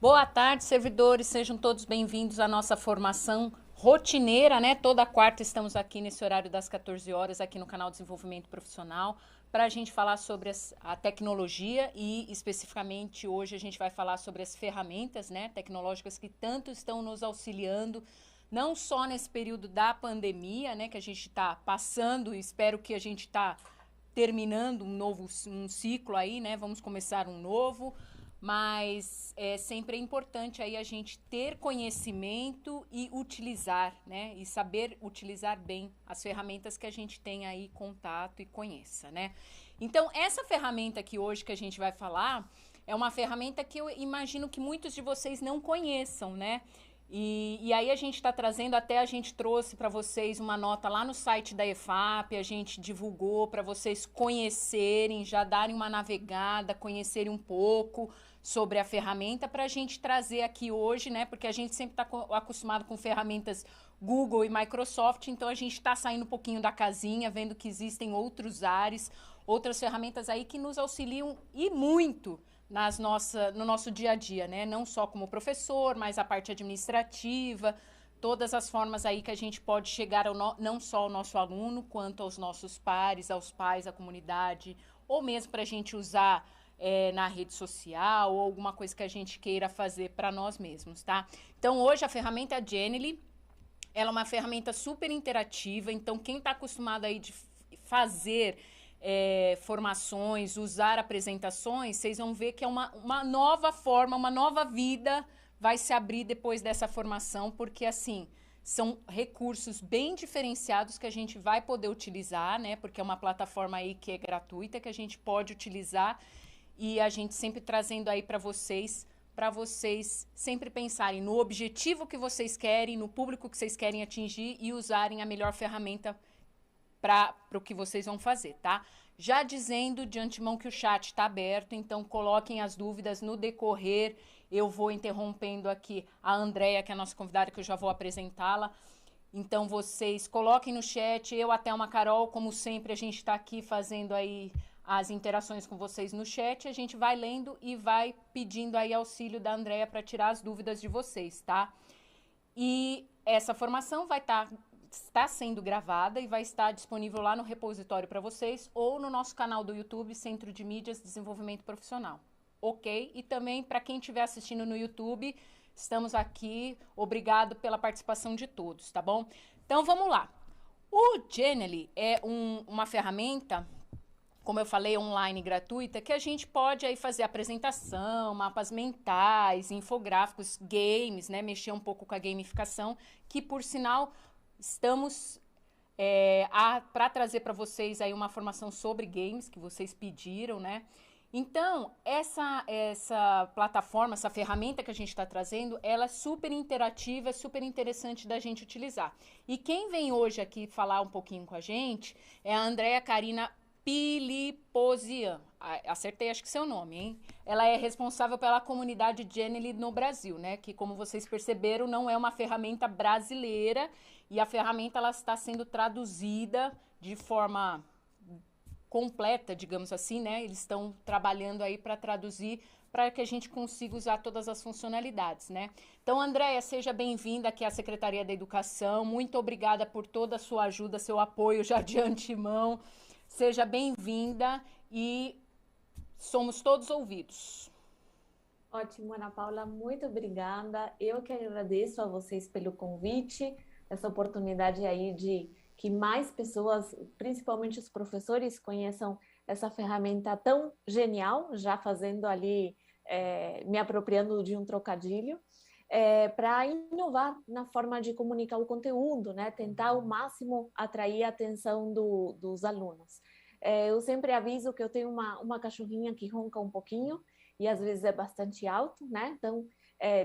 Boa tarde, servidores, sejam todos bem-vindos à nossa formação rotineira, né? Toda quarta estamos aqui nesse horário das 14 horas, aqui no canal Desenvolvimento Profissional, para a gente falar sobre a tecnologia e, especificamente, hoje a gente vai falar sobre as ferramentas, né, tecnológicas que tanto estão nos auxiliando, não só nesse período da pandemia, né, que a gente está passando, espero que a gente está terminando um ciclo aí, né? Vamos começar um novo, mas sempre é importante aí a gente ter conhecimento e utilizar, né? E saber utilizar bem as ferramentas que a gente tem aí contato e conheça, né? Então, essa ferramenta aqui hoje que a gente vai falar é uma ferramenta que eu imagino que muitos de vocês não conheçam, né? E aí a gente está trazendo, até a gente trouxe para vocês uma nota lá no site da EFAP, a gente divulgou para vocês conhecerem, já darem uma navegada, conhecerem um pouco sobre a ferramenta para a gente trazer aqui hoje, né? Porque a gente sempre está acostumado com ferramentas Google e Microsoft, então a gente está saindo um pouquinho da casinha, vendo que existem outros ares, outras ferramentas aí que nos auxiliam e muito no nosso dia a dia, né? Não só como professor, mas a parte administrativa, todas as formas aí que a gente pode chegar não só ao nosso aluno, quanto aos nossos pares, aos pais, à comunidade, ou mesmo para a gente usar na rede social, ou alguma coisa que a gente queira fazer para nós mesmos, tá? Então, hoje a ferramenta é a Genially, ela é uma ferramenta super interativa, então quem está acostumado aí de fazer formações, usar apresentações, vocês vão ver que é uma nova forma, uma nova vida vai se abrir depois dessa formação, porque assim, são recursos bem diferenciados que a gente vai poder utilizar, né? Porque é uma plataforma aí que é gratuita, que a gente pode utilizar e a gente sempre trazendo aí para vocês sempre pensarem no objetivo que vocês querem, no público que vocês querem atingir e usarem a melhor ferramenta para o que vocês vão fazer, tá? Já dizendo de antemão que o chat está aberto, então coloquem as dúvidas no decorrer. Eu vou interrompendo aqui a Andréia, que é a nossa convidada, que eu já vou apresentá-la. Então vocês coloquem no chat, eu até uma Carol, como sempre, a gente está aqui fazendo aí as interações com vocês no chat, a gente vai lendo e vai pedindo aí auxílio da Andréia para tirar as dúvidas de vocês, tá? E essa formação está sendo gravada e vai estar disponível lá no repositório para vocês ou no nosso canal do YouTube, Centro de Mídias Desenvolvimento Profissional, ok? E também para quem estiver assistindo no YouTube, estamos aqui, obrigado pela participação de todos, tá bom? Então vamos lá. O Genially é uma ferramenta, como eu falei, online gratuita, que a gente pode aí fazer apresentação, mapas mentais, infográficos, games, né? Mexer um pouco com a gamificação, que por sinal estamos para trazer para vocês aí uma formação sobre games que vocês pediram, né? Então, essa plataforma, essa ferramenta que a gente está trazendo, ela é super interativa, é super interessante da gente utilizar. E quem vem hoje aqui falar um pouquinho com a gente é a Andréia Karina Piliposian. Acertei, acho que seu nome, hein? Ela é responsável pela comunidade Genially no Brasil, né? Que, como vocês perceberam, não é uma ferramenta brasileira e a ferramenta ela está sendo traduzida de forma completa, digamos assim, né? Eles estão trabalhando aí para traduzir para que a gente consiga usar todas as funcionalidades, né? Então, Andréia, seja bem-vinda aqui à Secretaria da Educação. Muito obrigada por toda a sua ajuda, seu apoio já de antemão. Seja bem-vinda e somos todos ouvidos. Ótimo, Ana Paula, muito obrigada. Eu que agradeço a vocês pelo convite, essa oportunidade aí de que mais pessoas, principalmente os professores, conheçam essa ferramenta tão genial, já fazendo ali, me apropriando de um trocadilho, para inovar na forma de comunicar o conteúdo, né? Tentar ao máximo atrair a atenção dos alunos. Eu sempre aviso que eu tenho uma cachorrinha que ronca um pouquinho, e às vezes é bastante alto, né? Então,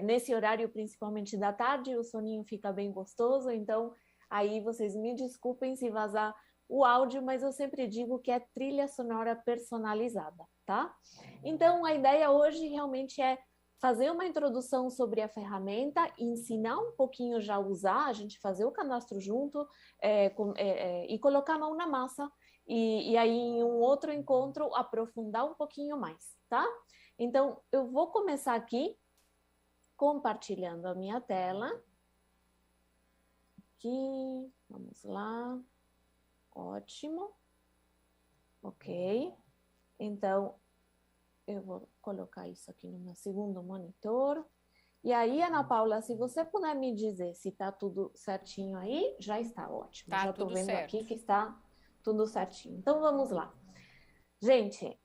nesse horário, principalmente da tarde, o soninho fica bem gostoso, então aí vocês me desculpem se vazar o áudio, mas eu sempre digo que é trilha sonora personalizada, tá? Então, a ideia hoje realmente é fazer uma introdução sobre a ferramenta, ensinar um pouquinho já a usar, a gente fazer o cadastro junto e colocar a mão na massa, e aí em um outro encontro aprofundar um pouquinho mais, tá? Então, eu vou começar aqui compartilhando a minha tela. Aqui, vamos lá. Ótimo. Ok. Então, eu vou colocar isso aqui no meu segundo monitor. E aí, Ana Paula, se você puder me dizer se está tudo certinho aí, já está ótimo. Tá, já estou vendo certo. aqui que está tudo certinho. Então, vamos lá. Gente,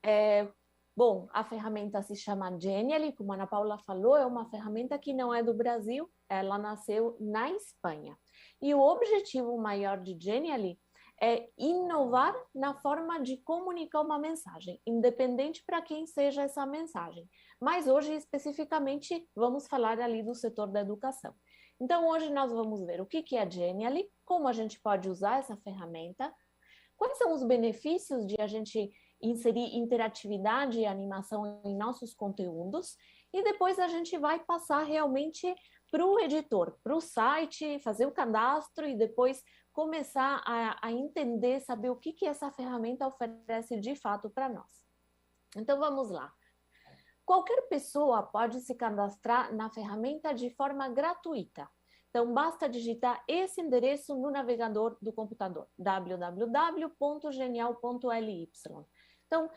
bom, a ferramenta se chama Genially, como a Ana Paula falou, é uma ferramenta que não é do Brasil, ela nasceu na Espanha. E o objetivo maior de Genially é inovar na forma de comunicar uma mensagem, independente para quem seja essa mensagem. Mas hoje, especificamente, vamos falar ali do setor da educação. Então, hoje nós vamos ver o que é a Genially, como a gente pode usar essa ferramenta, quais são os benefícios de a gente inserir interatividade e animação em nossos conteúdos, e depois a gente vai passar realmente para o editor, para o site, fazer o cadastro e depois começar a entender, saber o que essa ferramenta oferece de fato para nós. Então, vamos lá. Qualquer pessoa pode se cadastrar na ferramenta de forma gratuita. Então, basta digitar esse endereço no navegador do computador, www.genial.ly. Então,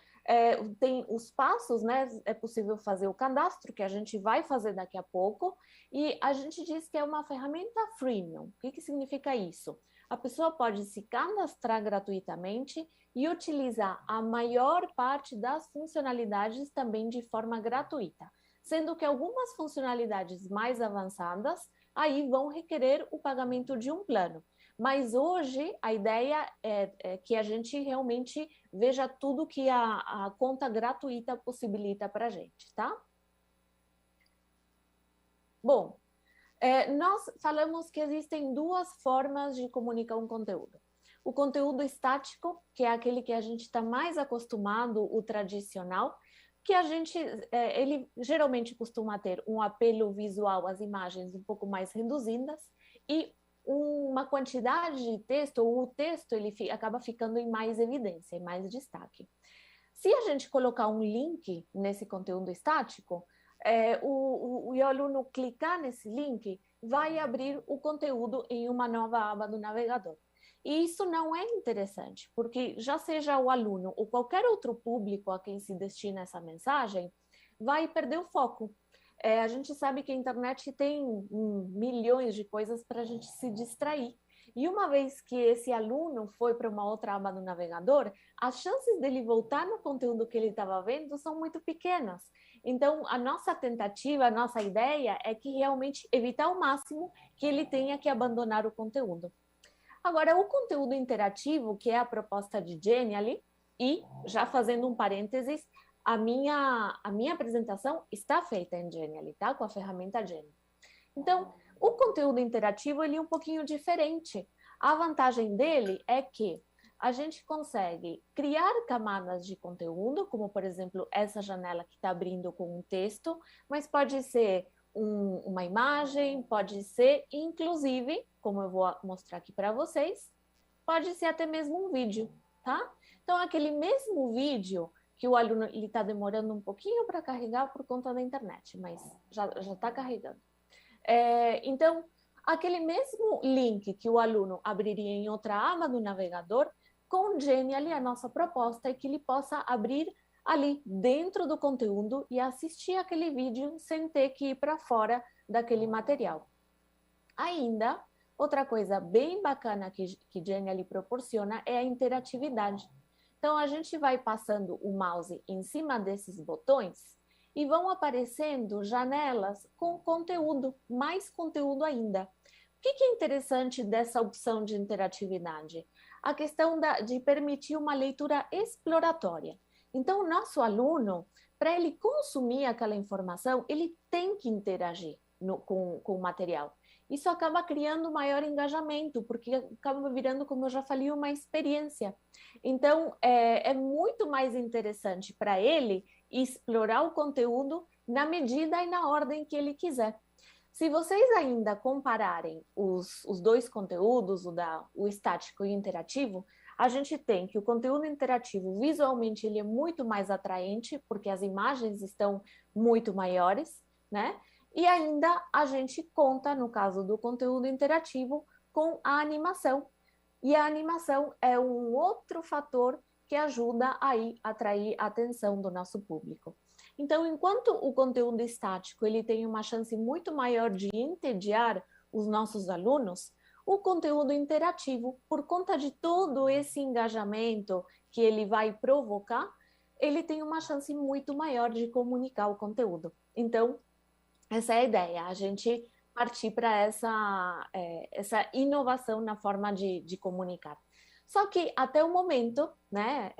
tem os passos, né? É possível fazer o cadastro, que a gente vai fazer daqui a pouco, e a gente diz que é uma ferramenta freemium. O que significa isso? A pessoa pode se cadastrar gratuitamente e utilizar a maior parte das funcionalidades também de forma gratuita, sendo que algumas funcionalidades mais avançadas aí vão requerer o pagamento de um plano. Mas hoje a ideia é que a gente realmente veja tudo que a conta gratuita possibilita para a gente, tá? Bom, nós falamos que existem duas formas de comunicar um conteúdo. O conteúdo estático, que é aquele que a gente está mais acostumado, o tradicional, que ele geralmente costuma ter um apelo visual às imagens um pouco mais reduzidas e uma quantidade de texto, ou o texto ele acaba ficando em mais evidência, em mais destaque. Se a gente colocar um link nesse conteúdo estático, o aluno clicar nesse link vai abrir o conteúdo em uma nova aba do navegador. E isso não é interessante, porque já seja o aluno ou qualquer outro público a quem se destina essa mensagem, vai perder o foco. A gente sabe que a internet tem milhões de coisas para a gente se distrair. E uma vez que esse aluno foi para uma outra aba do navegador, as chances dele voltar no conteúdo que ele estava vendo são muito pequenas. Então, a nossa tentativa, a nossa ideia é que realmente evitar ao máximo que ele tenha que abandonar o conteúdo. Agora, o conteúdo interativo, que é a proposta de Genially, e já fazendo um parênteses, a minha apresentação está feita em Genially, tá? Com a ferramenta Genially. Então, o conteúdo interativo ele é um pouquinho diferente. A vantagem dele é que a gente consegue criar camadas de conteúdo, como, por exemplo, essa janela que está abrindo com um texto, mas pode ser uma imagem, pode ser, inclusive, como eu vou mostrar aqui para vocês, pode ser até mesmo um vídeo, tá? Então, aquele mesmo vídeo que o aluno está demorando um pouquinho para carregar por conta da internet, mas já está carregando. Então, aquele mesmo link que o aluno abriria em outra aba do navegador, com o Genially, a nossa proposta é que ele possa abrir ali dentro do conteúdo e assistir aquele vídeo sem ter que ir para fora daquele material. Ainda, outra coisa bem bacana que Genially proporciona é a interatividade. Então, a gente vai passando o mouse em cima desses botões e vão aparecendo janelas com conteúdo, mais conteúdo ainda. O que é interessante dessa opção de interatividade? A questão de permitir uma leitura exploratória. Então, o nosso aluno, para ele consumir aquela informação, ele tem que interagir com o material. Isso acaba criando maior engajamento, porque acaba virando, como eu já falei, uma experiência. Então, é muito mais interessante para ele explorar o conteúdo na medida e na ordem que ele quiser. Se vocês ainda compararem os dois conteúdos, o estático e o interativo, a gente tem que o conteúdo interativo, visualmente, ele é muito mais atraente, porque as imagens estão muito maiores, né? E ainda a gente conta, no caso do conteúdo interativo, com a animação. E a animação é um outro fator que ajuda aí a atrair a atenção do nosso público. Então, enquanto o conteúdo estático ele tem uma chance muito maior de entediar os nossos alunos, o conteúdo interativo, por conta de todo esse engajamento que ele vai provocar, ele tem uma chance muito maior de comunicar o conteúdo. Então, essa é a ideia, a gente partir para essa inovação na forma de comunicar. Só que até o momento, né,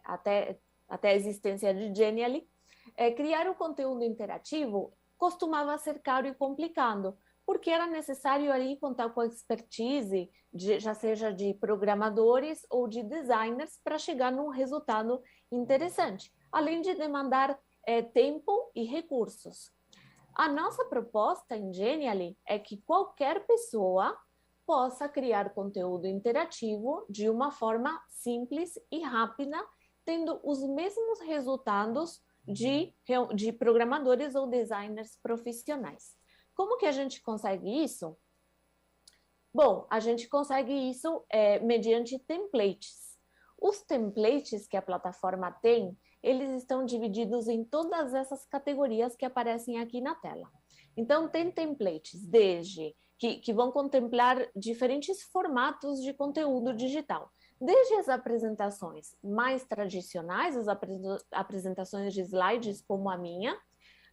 até a existência de Genially, criar o conteúdo interativo costumava ser caro e complicado, porque era necessário ali contar com a expertise, já seja de programadores ou de designers, para chegar num resultado interessante, além de demandar tempo e recursos. A nossa proposta em Genially é que qualquer pessoa possa criar conteúdo interativo de uma forma simples e rápida, tendo os mesmos resultados de programadores ou designers profissionais. Como que a gente consegue isso? Bom, a gente consegue isso mediante templates. Os templates que a plataforma tem, eles estão divididos em todas essas categorias que aparecem aqui na tela. Então, tem templates desde que vão contemplar diferentes formatos de conteúdo digital, desde as apresentações mais tradicionais, as apresentações de slides como a minha,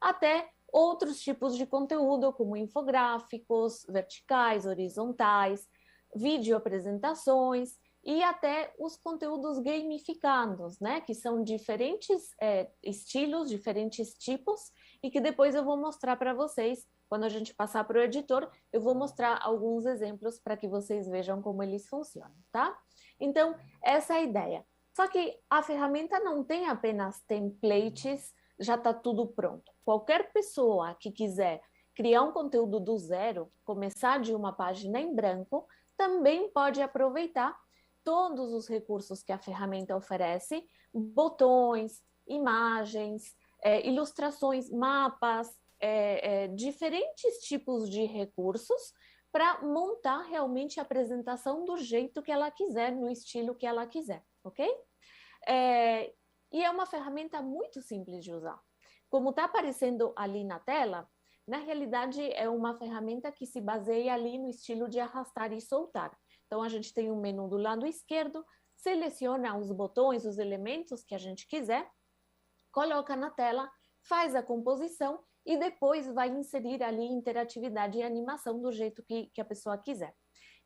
até outros tipos de conteúdo, como infográficos, verticais, horizontais, vídeo apresentações e até os conteúdos gamificados, né? Que são diferentes estilos, diferentes tipos, e que depois eu vou mostrar para vocês. Quando a gente passar para o editor, eu vou mostrar alguns exemplos para que vocês vejam como eles funcionam, tá? Então, essa é a ideia. Só que a ferramenta não tem apenas templates, já está tudo pronto. Qualquer pessoa que quiser criar um conteúdo do zero, começar de uma página em branco, também pode aproveitar todos os recursos que a ferramenta oferece, botões, imagens, ilustrações, mapas, diferentes tipos de recursos para montar realmente a apresentação do jeito que ela quiser, no estilo que ela quiser, ok? E é uma ferramenta muito simples de usar. Como está aparecendo ali na tela, na realidade é uma ferramenta que se baseia ali no estilo de arrastar e soltar. Então, a gente tem um menu do lado esquerdo, seleciona os botões, os elementos que a gente quiser, coloca na tela, faz a composição e depois vai inserir ali interatividade e animação do jeito que a pessoa quiser.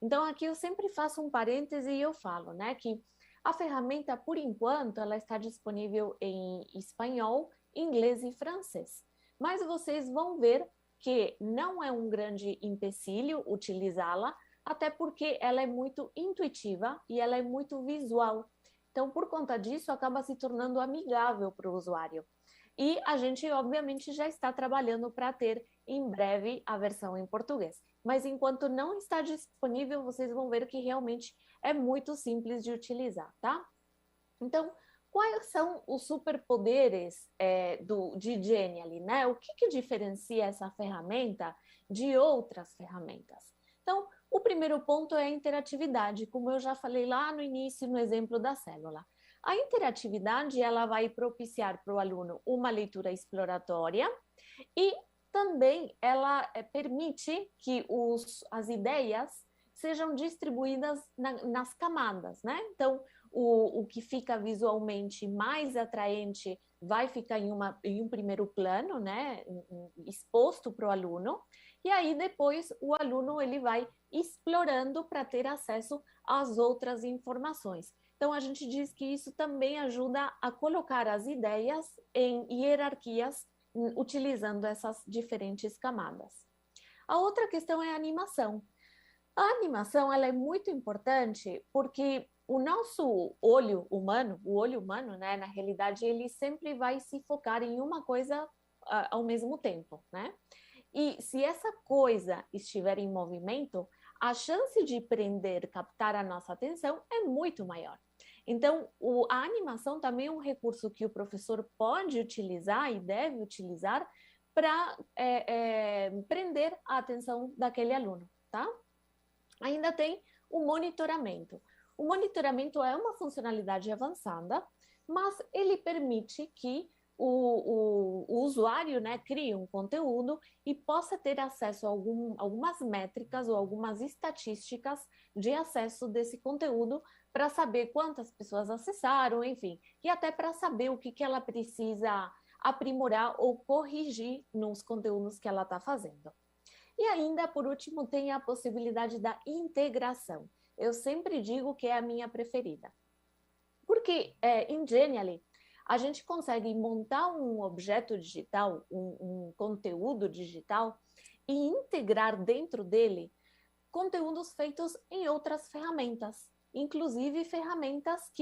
Então, aqui eu sempre faço um parêntese e eu falo, né, que a ferramenta, por enquanto, ela está disponível em espanhol, inglês e francês. Mas vocês vão ver que não é um grande empecilho utilizá-la, até porque ela é muito intuitiva e ela é muito visual. Então, por conta disso, acaba se tornando amigável para o usuário. E a gente, obviamente, já está trabalhando para ter em breve a versão em português. Mas enquanto não está disponível, vocês vão ver que realmente é muito simples de utilizar, tá? Então, quais são os superpoderes de Genially, né? O que diferencia essa ferramenta de outras ferramentas? Então, o primeiro ponto é a interatividade, como eu já falei lá no início, no exemplo da célula. A interatividade, ela vai propiciar para o aluno uma leitura exploratória e também ela permite que as ideias sejam distribuídas nas camadas, né? Então, o que fica visualmente mais atraente vai ficar em um primeiro plano, né? Exposto para o aluno, e aí depois o aluno ele vai explorando para ter acesso às outras informações. Então, a gente diz que isso também ajuda a colocar as ideias em hierarquias utilizando essas diferentes camadas. A outra questão é a animação. A animação ela é muito importante porque o nosso olho humano, né, na realidade, ele sempre vai se focar em uma coisa ao mesmo tempo, né? E se essa coisa estiver em movimento, a chance de prender, captar a nossa atenção é muito maior. Então, a animação também é um recurso que o professor pode utilizar e deve utilizar para prender a atenção daquele aluno, tá? Ainda tem o monitoramento. O monitoramento é uma funcionalidade avançada, mas ele permite que o usuário, né, crie um conteúdo e possa ter acesso a algumas métricas ou algumas estatísticas de acesso desse conteúdo para saber quantas pessoas acessaram, enfim, e até para saber o que ela precisa aprimorar ou corrigir nos conteúdos que ela está fazendo. E ainda, por último, tem a possibilidade da integração. Eu sempre digo que é a minha preferida. Porque em Genially, a gente consegue montar um objeto digital, um conteúdo digital, e integrar dentro dele conteúdos feitos em outras ferramentas, inclusive ferramentas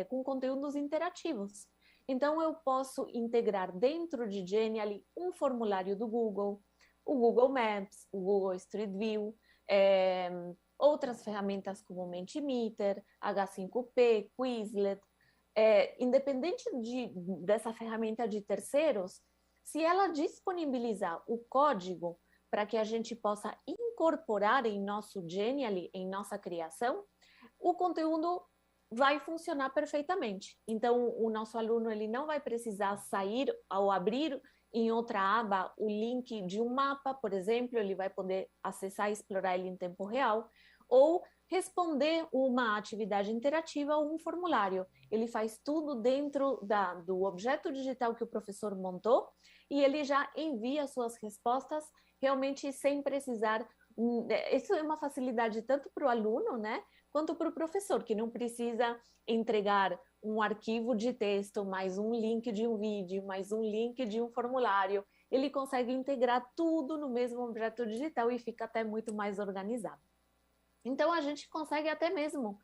com conteúdos interativos. Então, eu posso integrar dentro de Genially um formulário do Google, o Google Maps, o Google Street View, outras ferramentas como Mentimeter, H5P, Quizlet. Independente dessa ferramenta de terceiros, se ela disponibilizar o código para que a gente possa incorporar em nosso Genially, em nossa criação, o conteúdo vai funcionar perfeitamente. Então, o nosso aluno ele não vai precisar sair ao abrir em outra aba o link de um mapa, por exemplo, ele vai poder acessar e explorar ele em tempo real, ou responder uma atividade interativa ou um formulário. Ele faz tudo dentro do objeto digital que o professor montou e ele já envia suas respostas realmente sem precisar. Isso é uma facilidade tanto para o aluno, né, quanto para o professor, que não precisa entregar um arquivo de texto, mais um link de um vídeo, mais um link de um formulário. Ele consegue integrar tudo no mesmo objeto digital e fica até muito mais organizado. Então, a gente consegue até mesmo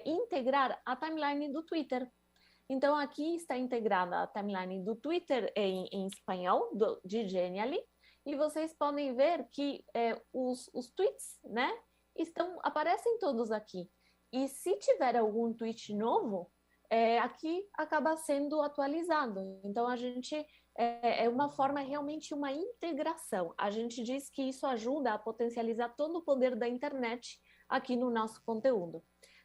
integrar a timeline do Twitter. Então, aqui está integrada a timeline do Twitter em espanhol, de Genially, e vocês podem ver que os tweets, né, aparecem todos aqui. E se tiver algum tweet novo, aqui acaba sendo atualizado. Então, a gente é uma forma, realmente uma integração. A gente diz que isso ajuda a potencializar todo o poder da internet aqui no nosso conteúdo.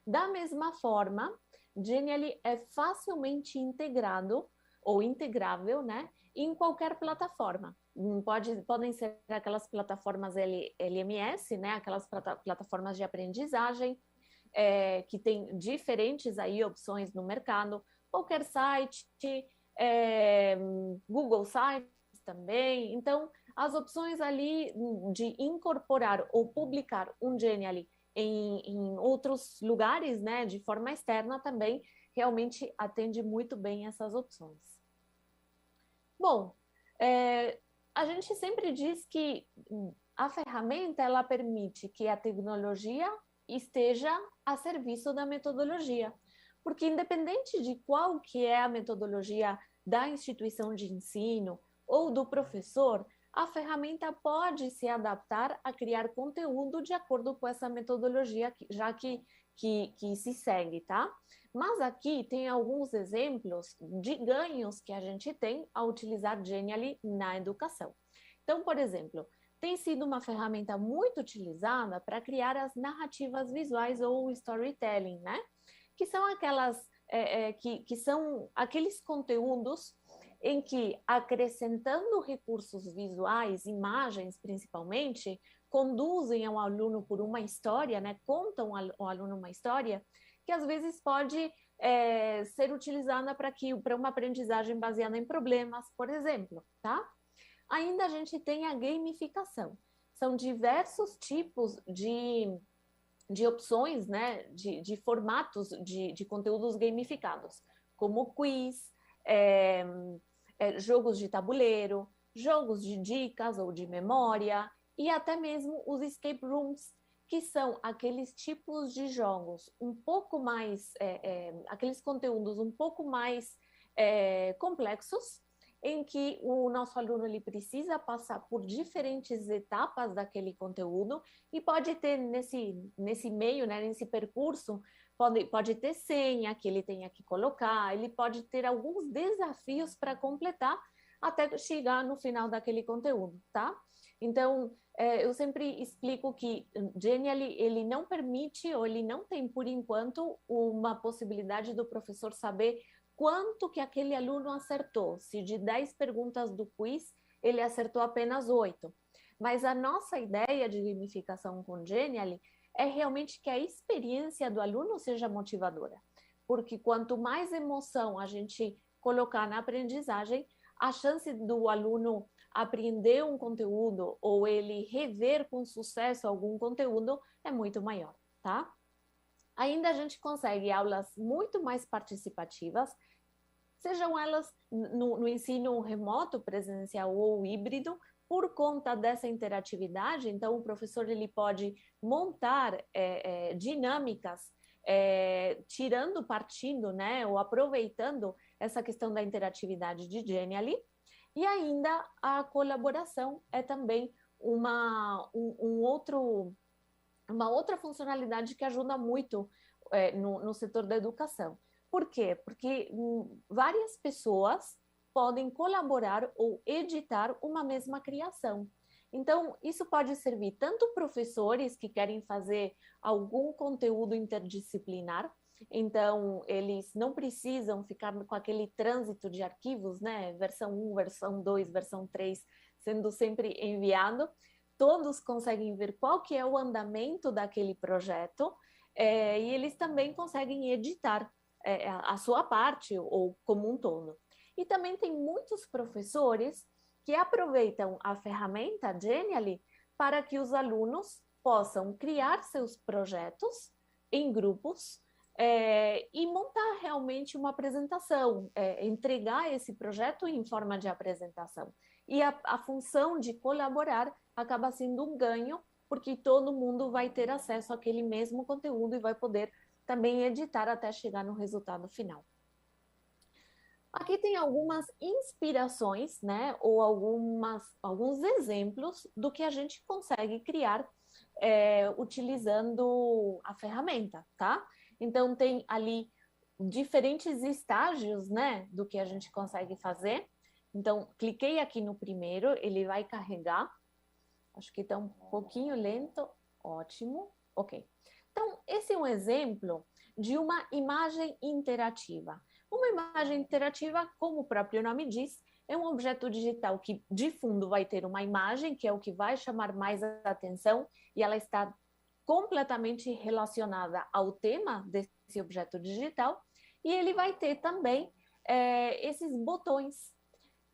Da mesma forma, Genially é facilmente integrado ou integrável, né, em qualquer plataforma. Podem ser aquelas plataformas LMS, né, aquelas plataformas de aprendizagem, que tem diferentes aí opções no mercado, qualquer site, Google Sites também. Então, as opções ali de incorporar ou publicar um Genially em outros lugares, né, de forma externa também, realmente atende muito bem essas opções. Bom, a gente sempre diz que a ferramenta, ela permite que a tecnologia esteja a serviço da metodologia, porque independente de qual que é a metodologia da instituição de ensino ou do professor, a ferramenta pode se adaptar a criar conteúdo de acordo com essa metodologia já que se segue, tá? Mas aqui tem alguns exemplos de ganhos que a gente tem ao utilizar Genially na educação. Então, por exemplo, tem sido uma ferramenta muito utilizada para criar as narrativas visuais ou storytelling, né? Que são que são aqueles conteúdos em que, acrescentando recursos visuais, imagens principalmente, conduzem ao aluno por uma história, né? Contam ao aluno uma história que às vezes pode ser utilizada para uma aprendizagem baseada em problemas, por exemplo, tá? Ainda a gente tem a gamificação. São diversos tipos de opções, né, de formatos de conteúdos gamificados, como quiz, jogos de tabuleiro, jogos de dicas ou de memória, e até mesmo os escape rooms, que são aqueles tipos de jogos um pouco mais, aqueles conteúdos um pouco mais complexos, em que o nosso aluno ele precisa passar por diferentes etapas daquele conteúdo e pode ter nesse meio, né, nesse percurso, pode ter senha que ele tenha que colocar, ele pode ter alguns desafios para completar até chegar no final daquele conteúdo, tá? Então, eu sempre explico que Genially, ele não permite, ou ele não tem, por enquanto, uma possibilidade do professor saber quanto que aquele aluno acertou. Se de 10 perguntas do quiz, ele acertou apenas 8. Mas a nossa ideia de gamificação com Genially é realmente que a experiência do aluno seja motivadora. Porque quanto mais emoção a gente colocar na aprendizagem, a chance do aluno aprender um conteúdo ou ele rever com sucesso algum conteúdo é muito maior, tá? Ainda a gente consegue aulas muito mais participativas, sejam elas no ensino remoto, presencial ou híbrido, por conta dessa interatividade. Então, o professor ele pode montar dinâmicas, partindo, né, ou aproveitando essa questão da interatividade de Genially. E ainda a colaboração é também uma outra funcionalidade que ajuda muito no setor da educação. Por quê? Porque várias pessoas podem colaborar ou editar uma mesma criação. Então, isso pode servir tanto professores que querem fazer algum conteúdo interdisciplinar, então eles não precisam ficar com aquele trânsito de arquivos, né? Versão 1, versão 2, versão 3, sendo sempre enviado. Todos conseguem ver qual que é o andamento daquele projeto e eles também conseguem editar a sua parte ou como um todo. E também tem muitos professores que aproveitam a ferramenta Genially para que os alunos possam criar seus projetos em grupos e montar realmente uma apresentação, entregar esse projeto em forma de apresentação. E a função de colaborar acaba sendo um ganho, porque todo mundo vai ter acesso àquele mesmo conteúdo e vai poder também editar até chegar no resultado final. Aqui tem algumas inspirações, né, ou alguns exemplos do que a gente consegue criar utilizando a ferramenta, tá? Então, tem ali diferentes estágios, né, do que a gente consegue fazer. Então, cliquei aqui no primeiro, ele vai carregar. Acho que está um pouquinho lento. Ótimo. Ok. Então, esse é um exemplo de uma imagem interativa. Uma imagem interativa, como o próprio nome diz, é um objeto digital que de fundo vai ter uma imagem, que é o que vai chamar mais a atenção, e ela está completamente relacionada ao tema desse objeto digital, e ele vai ter também esses botões,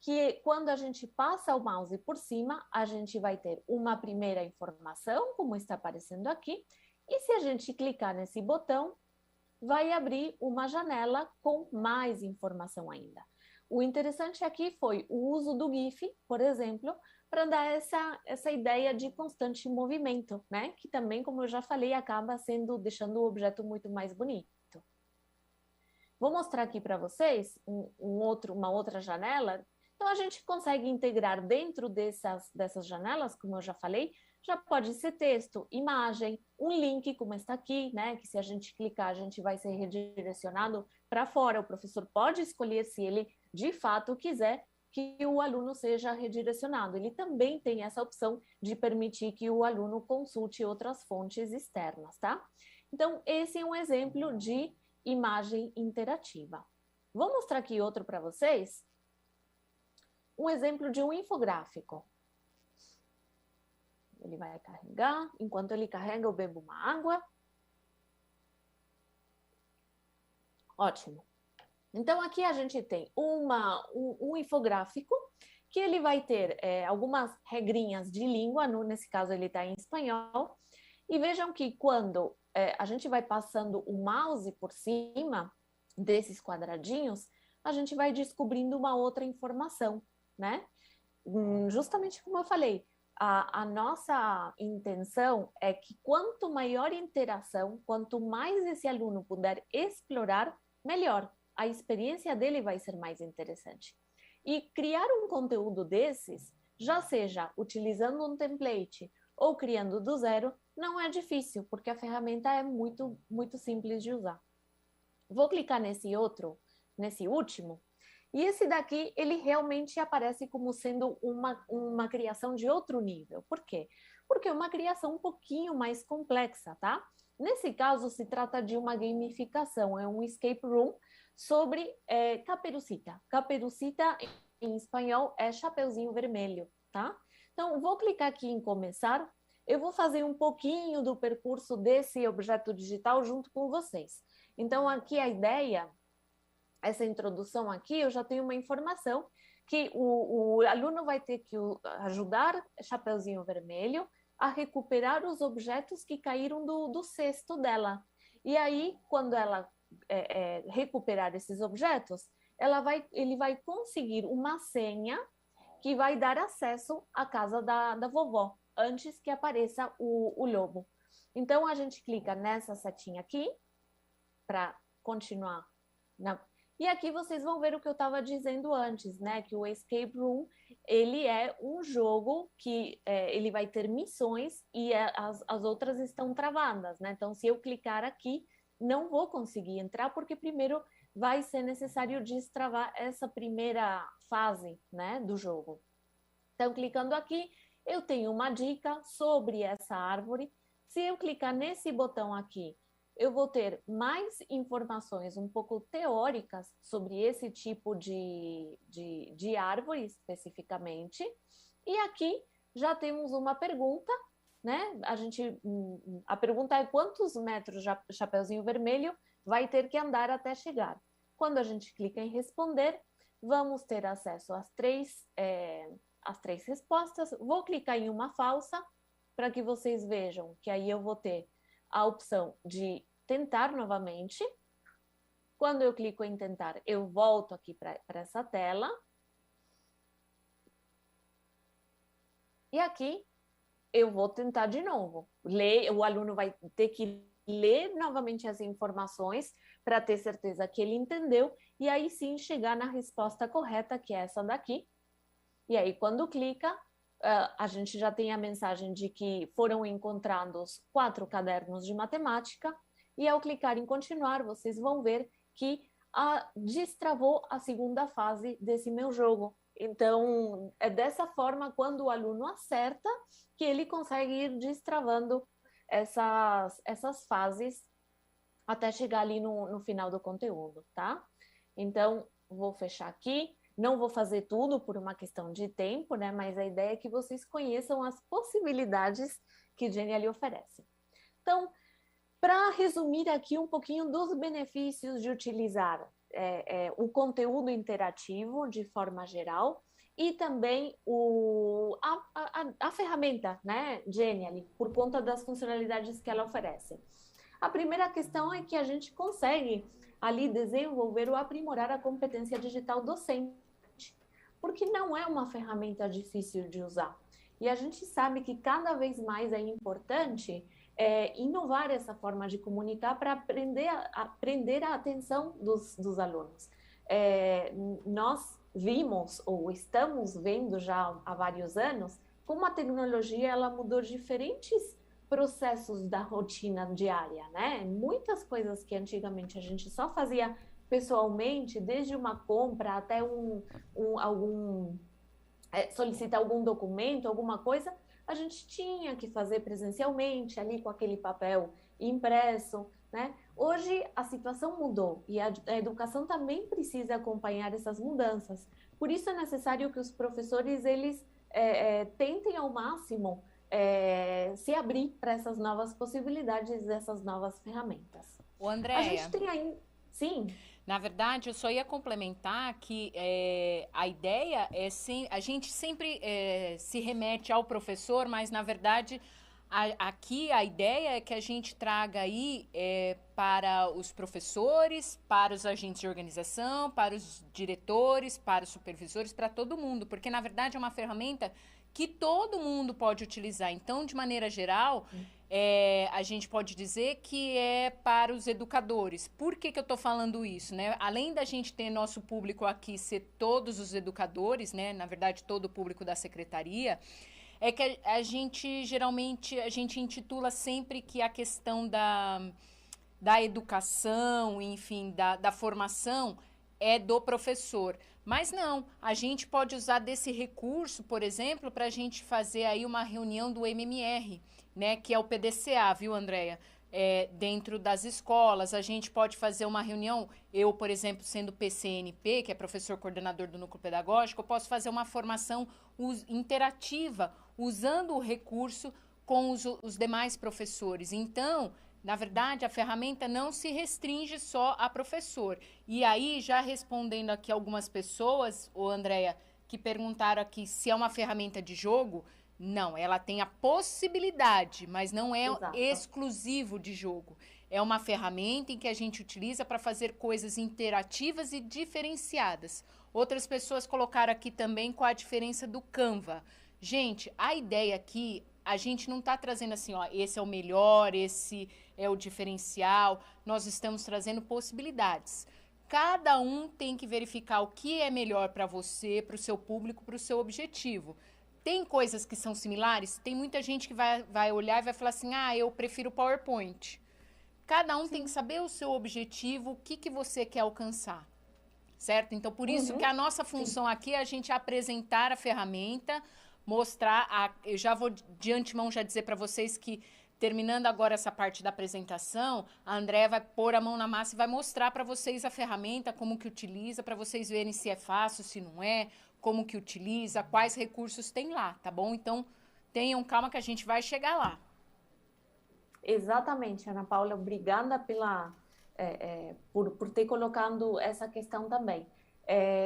que quando a gente passa o mouse por cima, a gente vai ter uma primeira informação, como está aparecendo aqui, e se a gente clicar nesse botão, vai abrir uma janela com mais informação ainda. O interessante aqui foi o uso do GIF, por exemplo, para dar essa ideia de constante movimento, né? Que também, como eu já falei, acaba deixando o objeto muito mais bonito. Vou mostrar aqui para vocês uma outra janela. Então, a gente consegue integrar dentro dessas janelas, como eu já falei, já pode ser texto, imagem, um link, como está aqui, né? Que se a gente clicar, a gente vai ser redirecionado para fora. O professor pode escolher se ele, de fato, quiser que o aluno seja redirecionado. Ele também tem essa opção de permitir que o aluno consulte outras fontes externas, tá? Então, esse é um exemplo de imagem interativa. Vou mostrar aqui outro para vocês. Um exemplo de um infográfico. Ele vai carregar. Enquanto ele carrega, eu bebo uma água. Ótimo. Então, aqui a gente tem um infográfico que ele vai ter algumas regrinhas de língua. Nesse caso, ele está em espanhol. E vejam que quando a gente vai passando o mouse por cima desses quadradinhos, a gente vai descobrindo uma outra informação, né? Justamente como eu falei, a nossa intenção é que quanto maior interação, quanto mais esse aluno puder explorar, melhor. A experiência dele vai ser mais interessante. E criar um conteúdo desses, já seja utilizando um template ou criando do zero, não é difícil, porque a ferramenta é muito simples de usar. Vou clicar nesse último, E esse daqui, ele realmente aparece como sendo uma criação de outro nível. Por quê? Porque é uma criação um pouquinho mais complexa, tá? Nesse caso, se trata de uma gamificação, é um escape room sobre Caperucita. Caperucita, em espanhol, é Chapeuzinho Vermelho, tá? Então, vou clicar aqui em começar. Eu vou fazer um pouquinho do percurso desse objeto digital junto com vocês. Então, aqui a ideia, essa introdução aqui, eu já tenho uma informação que o aluno vai ter que ajudar Chapeuzinho Vermelho a recuperar os objetos que caíram do cesto dela. E aí, quando ela recuperar esses objetos, ele vai conseguir uma senha que vai dar acesso à casa da vovó, antes que apareça o lobo. Então, a gente clica nessa setinha aqui, para continuar. E aqui vocês vão ver o que eu estava dizendo antes, né? Que o Escape Room, ele é um jogo que ele vai ter missões e as outras estão travadas, né? Então, se eu clicar aqui, não vou conseguir entrar, porque primeiro vai ser necessário destravar essa primeira fase, né, do jogo. Então, clicando aqui, eu tenho uma dica sobre essa árvore. Se eu clicar nesse botão aqui, eu vou ter mais informações um pouco teóricas sobre esse tipo de árvore especificamente. E aqui já temos uma pergunta, né? A pergunta é quantos metros Chapeuzinho Vermelho vai ter que andar até chegar. Quando a gente clica em responder, vamos ter acesso às três respostas. Vou clicar em uma falsa para que vocês vejam que aí eu vou ter a opção de tentar novamente. Quando eu clico em tentar, eu volto aqui para essa tela. E aqui eu vou tentar de novo. O aluno vai ter que ler novamente as informações para ter certeza que ele entendeu e aí sim chegar na resposta correta, que é essa daqui. E aí, quando clica, a gente já tem a mensagem de que foram encontrados 4 cadernos de matemática, e ao clicar em continuar, vocês vão ver que destravou a segunda fase desse meu jogo. Então, é dessa forma, quando o aluno acerta, que ele consegue ir destravando essas fases até chegar ali no final do conteúdo, tá? Então, vou fechar aqui. Não vou fazer tudo por uma questão de tempo, né? Mas a ideia é que vocês conheçam as possibilidades que Genially oferece. Então, para resumir aqui um pouquinho dos benefícios de utilizar o conteúdo interativo de forma geral e também a ferramenta, né, Genially, por conta das funcionalidades que ela oferece. A primeira questão é que a gente consegue ali desenvolver ou aprimorar a competência digital docente, porque não é uma ferramenta difícil de usar. E a gente sabe que cada vez mais é importante inovar essa forma de comunicar para prender a atenção dos alunos. Nós vimos, ou estamos vendo já há vários anos, como a tecnologia ela mudou diferentes processos da rotina diária, né? Muitas coisas que antigamente a gente só fazia pessoalmente, desde uma compra até solicitar algum documento, alguma coisa, a gente tinha que fazer presencialmente, ali com aquele papel impresso, né? Hoje a situação mudou e a educação também precisa acompanhar essas mudanças. Por isso é necessário que os professores eles tentem ao máximo se abrir para essas novas possibilidades, essas novas ferramentas. Ô, Andréia, a gente tem aí, sim. Na verdade, eu só ia complementar que a ideia é a gente sempre se remete ao professor, mas na verdade aqui a ideia é que a gente traga aí para os professores, para os agentes de organização, para os diretores, para os supervisores, para todo mundo, porque na verdade é uma ferramenta que todo mundo pode utilizar. Então, de maneira geral, a gente pode dizer que é para os educadores. Por que eu estou falando isso, né? Além da gente ter nosso público aqui ser todos os educadores, né? Na verdade, todo o público da secretaria, é que a gente, geralmente, a gente intitula sempre que a questão da educação, enfim, da formação é do professor. Mas não, a gente pode usar desse recurso, por exemplo, para a gente fazer aí uma reunião do MMR, né, que é o PDCA, viu, Andréia? Dentro das escolas, a gente pode fazer uma reunião, eu, por exemplo, sendo PCNP, que é professor coordenador do núcleo pedagógico, eu posso fazer uma formação interativa, usando o recurso com os demais professores. Então, na verdade, a ferramenta não se restringe só a professor. E aí, já respondendo aqui algumas pessoas, Andréia, que perguntaram aqui se é uma ferramenta de jogo, não, ela tem a possibilidade, mas não é Exato. exclusivo de jogo. É uma ferramenta em que a gente utiliza para fazer coisas interativas e diferenciadas. Outras pessoas colocaram aqui também qual a diferença do Canva. Gente, a ideia aqui, a gente não está trazendo assim, ó, esse é o melhor, esse é o diferencial. Nós estamos trazendo possibilidades. Cada um tem que verificar o que é melhor para você, para o seu público, para o seu objetivo. Tem coisas que são similares? Tem muita gente que vai olhar e vai falar assim, eu prefiro o PowerPoint. Cada um tem que saber o seu objetivo, o que você quer alcançar, certo? Então, por isso que a nossa função aqui é a gente apresentar a ferramenta, mostrar, eu já vou de antemão já dizer para vocês que, terminando agora essa parte da apresentação, a Andréia vai pôr a mão na massa e vai mostrar para vocês a ferramenta, como que utiliza, para vocês verem se é fácil, se não é, como que utiliza, quais recursos tem lá, tá bom? Então, tenham calma que a gente vai chegar lá. Exatamente, Ana Paula, obrigada por ter colocado essa questão também.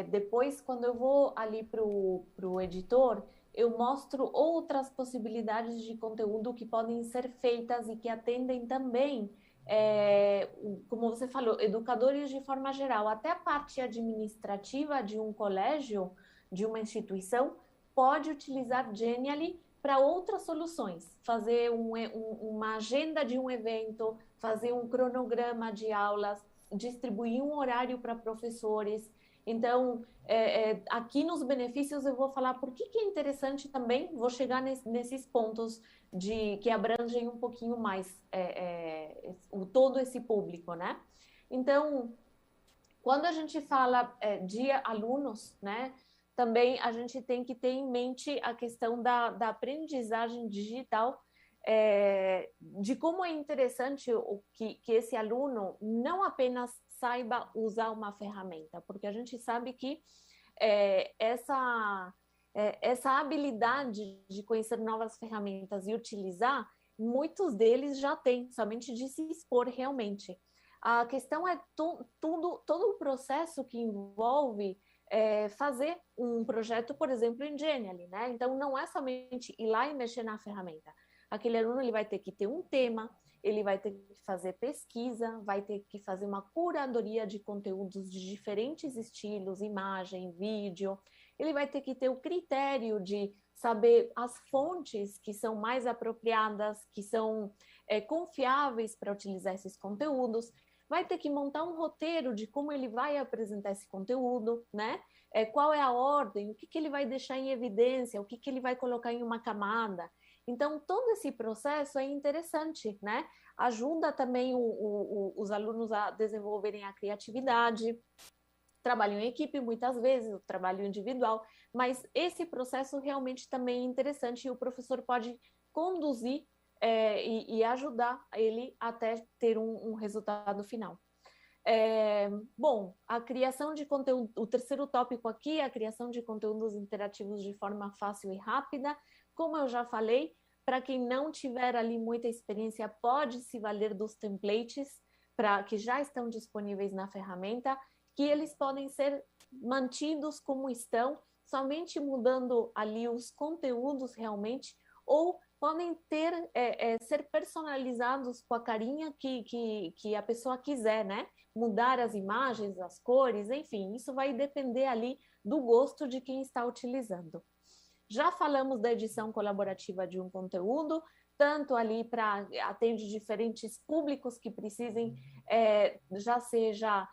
Depois, quando eu vou ali para o editor, eu mostro outras possibilidades de conteúdo que podem ser feitas e que atendem também, como você falou, educadores de forma geral, até a parte administrativa de um colégio, de uma instituição, pode utilizar Genially para outras soluções, fazer uma agenda de um evento, fazer um cronograma de aulas, distribuir um horário para professores. Então, aqui nos benefícios eu vou falar por que é interessante também, vou chegar nesses pontos que abrangem um pouquinho mais todo esse público, né? Então, quando a gente fala de alunos, né, também a gente tem que ter em mente a questão da aprendizagem digital, de como é interessante que esse aluno não apenas saiba usar uma ferramenta, porque a gente sabe que essa habilidade de conhecer novas ferramentas e utilizar, muitos deles já têm, somente de se expor realmente. A questão é todo o processo que envolve fazer um projeto, por exemplo, em Genially, né? Então, não é somente ir lá e mexer na ferramenta. Aquele aluno ele vai ter que ter um tema, ele vai ter que fazer pesquisa, vai ter que fazer uma curadoria de conteúdos de diferentes estilos, imagem, vídeo. Ele vai ter que ter o critério de saber as fontes que são mais apropriadas, que são confiáveis para utilizar esses conteúdos. Vai ter que montar um roteiro de como ele vai apresentar esse conteúdo, né? Qual é a ordem, o que ele vai deixar em evidência, o que ele vai colocar em uma camada. Então, todo esse processo é interessante, né? Ajuda também os alunos a desenvolverem a criatividade, trabalho em equipe muitas vezes, o trabalho individual, mas esse processo realmente também é interessante e o professor pode conduzir e ajudar ele até ter um resultado final. Bom, a criação de conteúdo, o terceiro tópico aqui é a criação de conteúdos interativos de forma fácil e rápida. Como eu já falei, para quem não tiver ali muita experiência, pode se valer dos templates que já estão disponíveis na ferramenta, que eles podem ser mantidos como estão, somente mudando ali os conteúdos realmente, ou podem ser personalizados com a carinha que a pessoa quiser, né? Mudar as imagens, as cores, enfim, isso vai depender ali do gosto de quem está utilizando. Já falamos da edição colaborativa de um conteúdo, tanto ali para atender diferentes públicos que precisem, já seja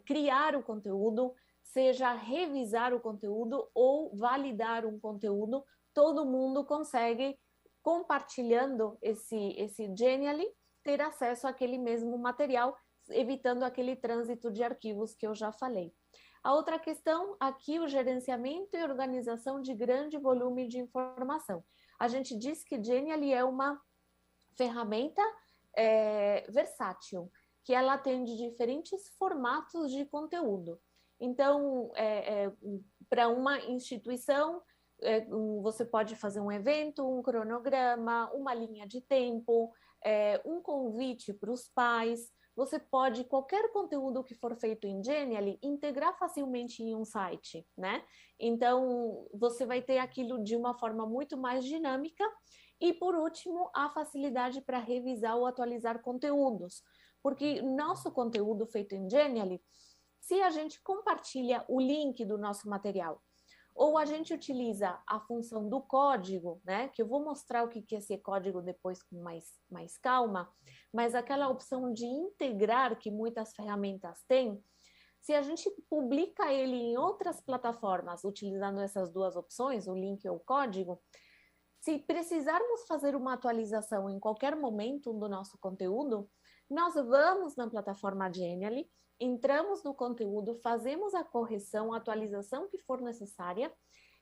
criar o conteúdo, seja revisar o conteúdo ou validar um conteúdo, todo mundo consegue, compartilhando esse Genially, ter acesso àquele mesmo material, evitando aquele trânsito de arquivos que eu já falei. A outra questão, aqui o gerenciamento e organização de grande volume de informação. A gente diz que Genially é uma ferramenta versátil, que ela atende diferentes formatos de conteúdo. Então, para uma instituição, você pode fazer um evento, um cronograma, uma linha de tempo, um convite para os pais. Você pode, qualquer conteúdo que for feito em Genially, integrar facilmente em um site, né? Então, você vai ter aquilo de uma forma muito mais dinâmica. E, por último, a facilidade para revisar ou atualizar conteúdos. Porque nosso conteúdo feito em Genially, se a gente compartilha o link do nosso material, ou a gente utiliza a função do código, né? Que eu vou mostrar o que é esse código depois com mais calma, mas aquela opção de integrar que muitas ferramentas têm, se a gente publica ele em outras plataformas, utilizando essas duas opções, o link ou o código, se precisarmos fazer uma atualização em qualquer momento do nosso conteúdo, nós vamos na plataforma Genially, entramos no conteúdo, fazemos a correção, a atualização que for necessária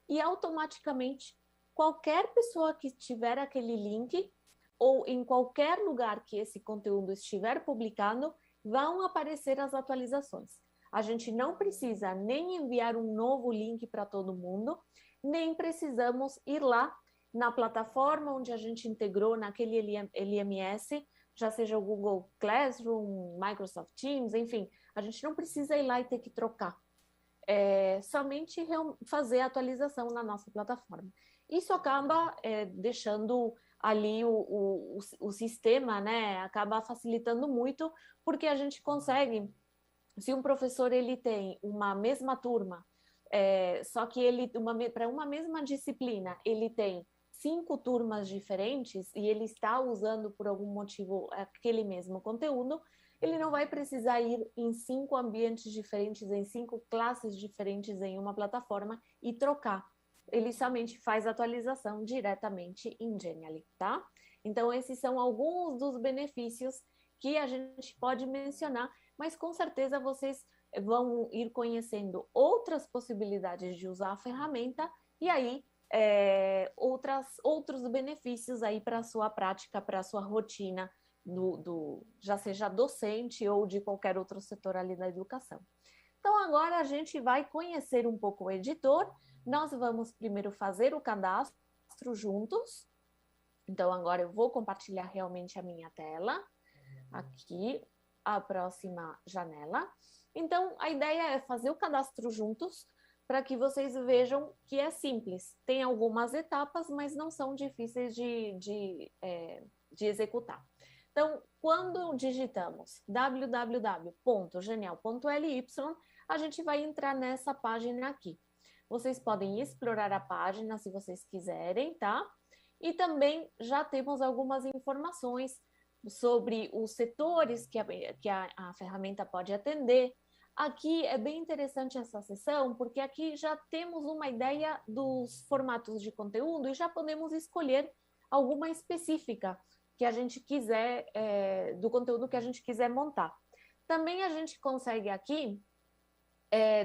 e automaticamente qualquer pessoa que tiver aquele link ou em qualquer lugar que esse conteúdo estiver publicado, vão aparecer as atualizações. A gente não precisa nem enviar um novo link para todo mundo, nem precisamos ir lá na plataforma onde a gente integrou naquele LMS, já seja o Google Classroom, Microsoft Teams, enfim, a gente não precisa ir lá e ter que trocar. Somente fazer a atualização na nossa plataforma. Isso acaba deixando ali o sistema, né? Acaba facilitando muito, porque a gente consegue, se um professor ele tem uma mesma turma, só que ele para uma mesma disciplina, ele tem 5 turmas diferentes e ele está usando por algum motivo aquele mesmo conteúdo, ele não vai precisar ir em 5 ambientes diferentes, em 5 classes diferentes em uma plataforma e trocar. Ele somente faz atualização diretamente em Genially, tá? Então, esses são alguns dos benefícios que a gente pode mencionar, mas com certeza vocês vão ir conhecendo outras possibilidades de usar a ferramenta e aí outros benefícios aí para a sua prática, para a sua rotina, já seja docente ou de qualquer outro setor ali da educação. Então, agora a gente vai conhecer um pouco o editor. Nós vamos primeiro fazer o cadastro juntos. Então, agora eu vou compartilhar realmente a minha tela. Aqui, a próxima janela. Então, a ideia é fazer o cadastro juntos, para que vocês vejam que é simples. Tem algumas etapas, mas não são difíceis de executar. Então, quando digitamos www.genial.ly, a gente vai entrar nessa página aqui. Vocês podem explorar a página se vocês quiserem, tá? E também já temos algumas informações sobre os setores que a ferramenta pode atender. Aqui é bem interessante essa seção, porque aqui já temos uma ideia dos formatos de conteúdo e já podemos escolher alguma específica que a gente quiser, do conteúdo que a gente quiser montar. Também a gente consegue aqui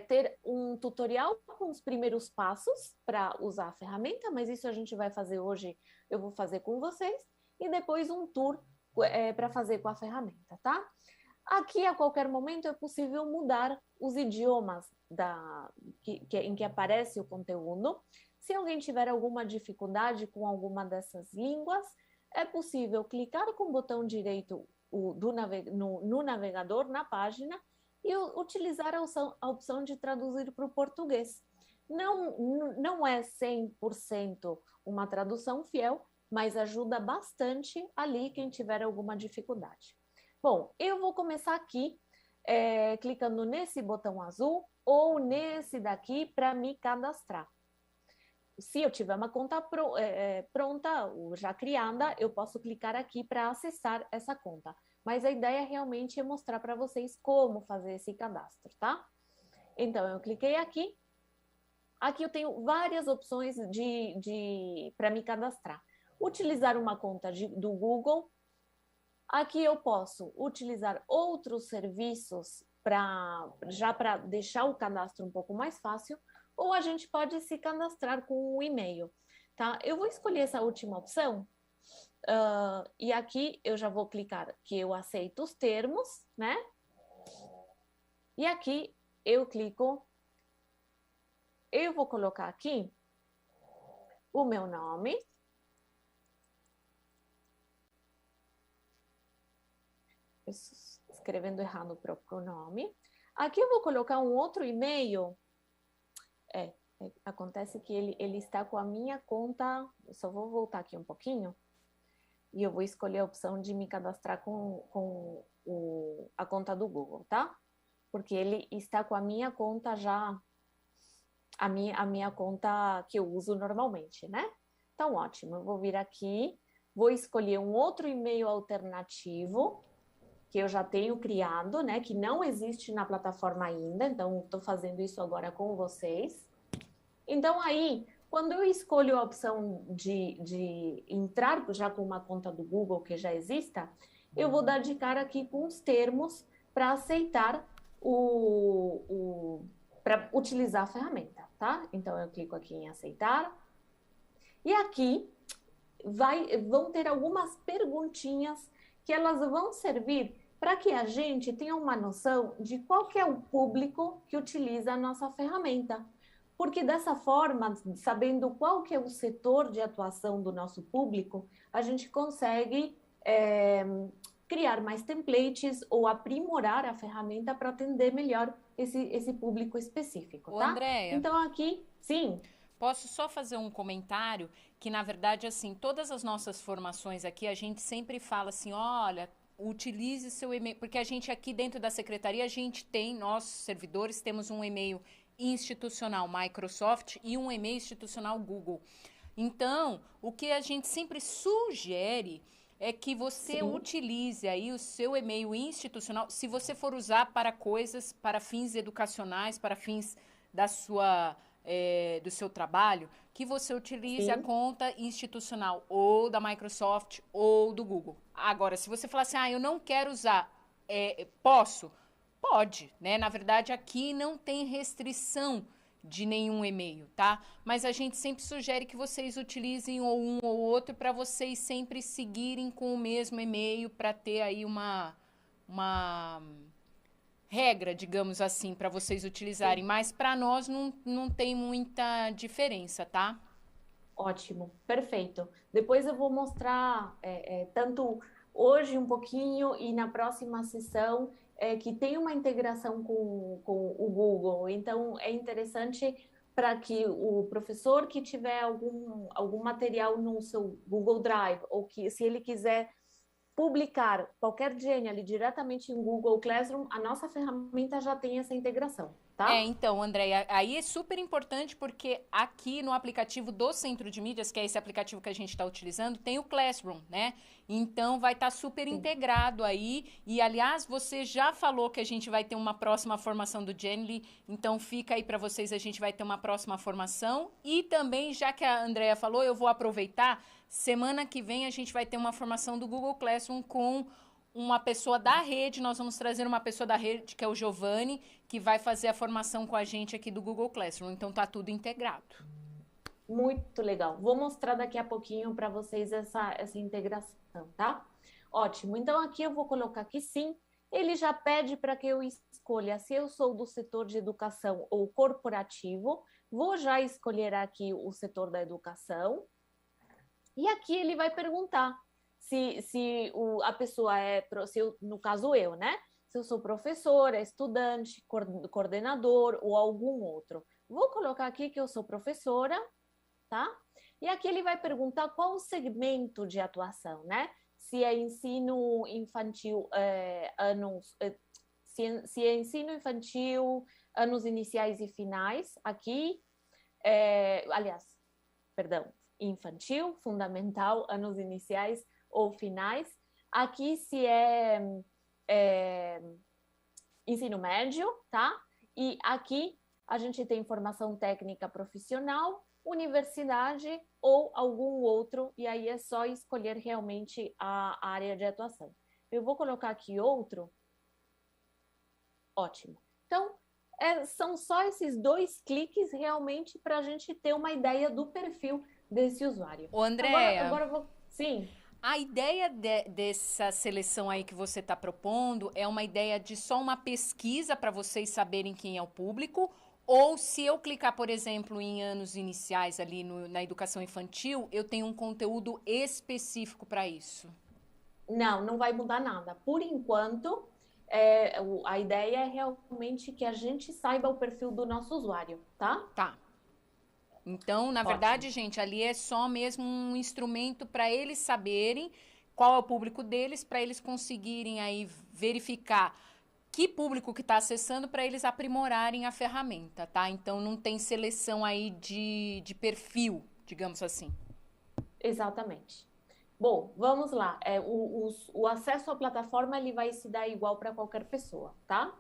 ter um tutorial com os primeiros passos para usar a ferramenta, mas isso a gente vai fazer hoje, eu vou fazer com vocês, e depois um tour para fazer com a ferramenta, tá? Aqui, a qualquer momento, é possível mudar os idiomas em que aparece o conteúdo. Se alguém tiver alguma dificuldade com alguma dessas línguas, é possível clicar com o botão direito no navegador, na página, e utilizar a opção de traduzir para o português. Não é 100% uma tradução fiel, mas ajuda bastante ali quem tiver alguma dificuldade. Bom, eu vou começar aqui, clicando nesse botão azul ou nesse daqui para me cadastrar. Se eu tiver uma conta pronta, ou já criada, eu posso clicar aqui para acessar essa conta. Mas a ideia realmente é mostrar para vocês como fazer esse cadastro, tá? Então, eu cliquei aqui. Aqui eu tenho várias opções para me cadastrar. Utilizar uma conta do Google. Aqui eu posso utilizar outros serviços já para deixar o cadastro um pouco mais fácil, ou a gente pode se cadastrar com o e-mail, tá? Eu vou escolher essa última opção, e aqui eu já vou clicar que eu aceito os termos, né? E aqui eu clico, eu vou colocar aqui o meu nome, escrevendo errado o próprio nome. Aqui eu vou colocar um outro e-mail. Acontece que ele está com a minha conta. Eu só vou voltar aqui um pouquinho e eu vou escolher a opção de me cadastrar com a conta do Google, tá? Porque ele está com a minha conta já, a minha conta que eu uso normalmente, né? Então, ótimo. Eu vou vir aqui, vou escolher um outro e-mail alternativo que eu já tenho criado, né? Que não existe na plataforma ainda. Então, estou fazendo isso agora com vocês. Então, aí, quando eu escolho a opção de entrar já com uma conta do Google que já exista, eu vou dar de cara aqui com os termos para aceitar para utilizar a ferramenta, tá? Então, eu clico aqui em aceitar. E aqui vão ter algumas perguntinhas que elas vão servir para que a gente tenha uma noção de qual que é o público que utiliza a nossa ferramenta. Porque dessa forma, sabendo qual que é o setor de atuação do nosso público, a gente consegue criar mais templates ou aprimorar a ferramenta para atender melhor esse público específico, tá? Andréia, então aqui, sim. Posso só fazer um comentário que, na verdade, assim, todas as nossas formações aqui, a gente sempre fala assim, olha, utilize seu e-mail, porque a gente aqui dentro da secretaria, a gente tem, nós servidores, temos um e-mail institucional Microsoft e um e-mail institucional Google. Então, o que a gente sempre sugere é que você utilize aí o seu e-mail institucional, se você for usar para coisas, para fins educacionais, para fins da sua... do seu trabalho, que você utilize a conta institucional ou da Microsoft ou do Google. Agora, se você falar assim, eu não quero usar, posso? Pode, né? Na verdade, aqui não tem restrição de nenhum e-mail, tá? Mas a gente sempre sugere que vocês utilizem ou um ou outro para vocês sempre seguirem com o mesmo e-mail para ter aí uma regra, digamos assim, para vocês utilizarem, mas para nós não tem muita diferença, tá? Ótimo, perfeito. Depois eu vou mostrar tanto hoje um pouquinho e na próxima sessão que tem uma integração com o Google. Então, é interessante para que o professor que tiver algum material no seu Google Drive ou que se ele quiser publicar qualquer gene ali diretamente em Google Classroom, a nossa ferramenta já tem essa integração, tá? Então, Andréia, aí é super importante porque aqui no aplicativo do Centro de Mídias, que é esse aplicativo que a gente está utilizando, tem o Classroom, né? Então, vai estar super integrado aí. E, aliás, você já falou que a gente vai ter uma próxima formação do Genly, então fica aí para vocês, a gente vai ter uma próxima formação. E também, já que a Andréia falou, eu vou aproveitar, semana que vem a gente vai ter uma formação do Google Classroom com uma pessoa da rede, nós vamos trazer uma pessoa da rede, que é o Giovanni, que vai fazer a formação com a gente aqui do Google Classroom. Então, tá tudo integrado. Muito legal. Vou mostrar daqui a pouquinho para vocês essa integração, tá? Ótimo. Então, aqui eu vou colocar que sim. Ele já pede para que eu escolha se eu sou do setor de educação ou corporativo. Vou já escolher aqui o setor da educação. E aqui ele vai perguntar se a pessoa no caso eu, né? Se eu sou professora, estudante, coordenador ou algum outro. Vou colocar aqui que eu sou professora, tá? E aqui ele vai perguntar qual o segmento de atuação, né? Se é ensino infantil, se é ensino infantil, anos iniciais e finais, aqui, infantil, fundamental, anos iniciais ou finais. Aqui se é ensino médio, tá? E aqui a gente tem formação técnica profissional, universidade ou algum outro, e aí é só escolher realmente a área de atuação. Eu vou colocar aqui outro. Ótimo. Então, são só esses 2 cliques realmente para a gente ter uma ideia do perfil desse usuário. Ô, Andréa, Agora eu vou... Sim. a ideia dessa seleção aí que você está propondo é uma ideia de só uma pesquisa para vocês saberem quem é o público? Ou se eu clicar, por exemplo, em anos iniciais ali na educação infantil, eu tenho um conteúdo específico para isso? Não, não vai mudar nada. Por enquanto, a ideia é realmente que a gente saiba o perfil do nosso usuário, tá? Tá. Então, na Ótimo. verdade, gente, ali é só mesmo um instrumento para eles saberem qual é o público deles, para eles conseguirem aí verificar que público que está acessando para eles aprimorarem a ferramenta, tá? Então, não tem seleção aí de perfil, digamos assim. Exatamente. Bom, vamos lá. O acesso à plataforma ele vai se dar igual para qualquer pessoa, tá?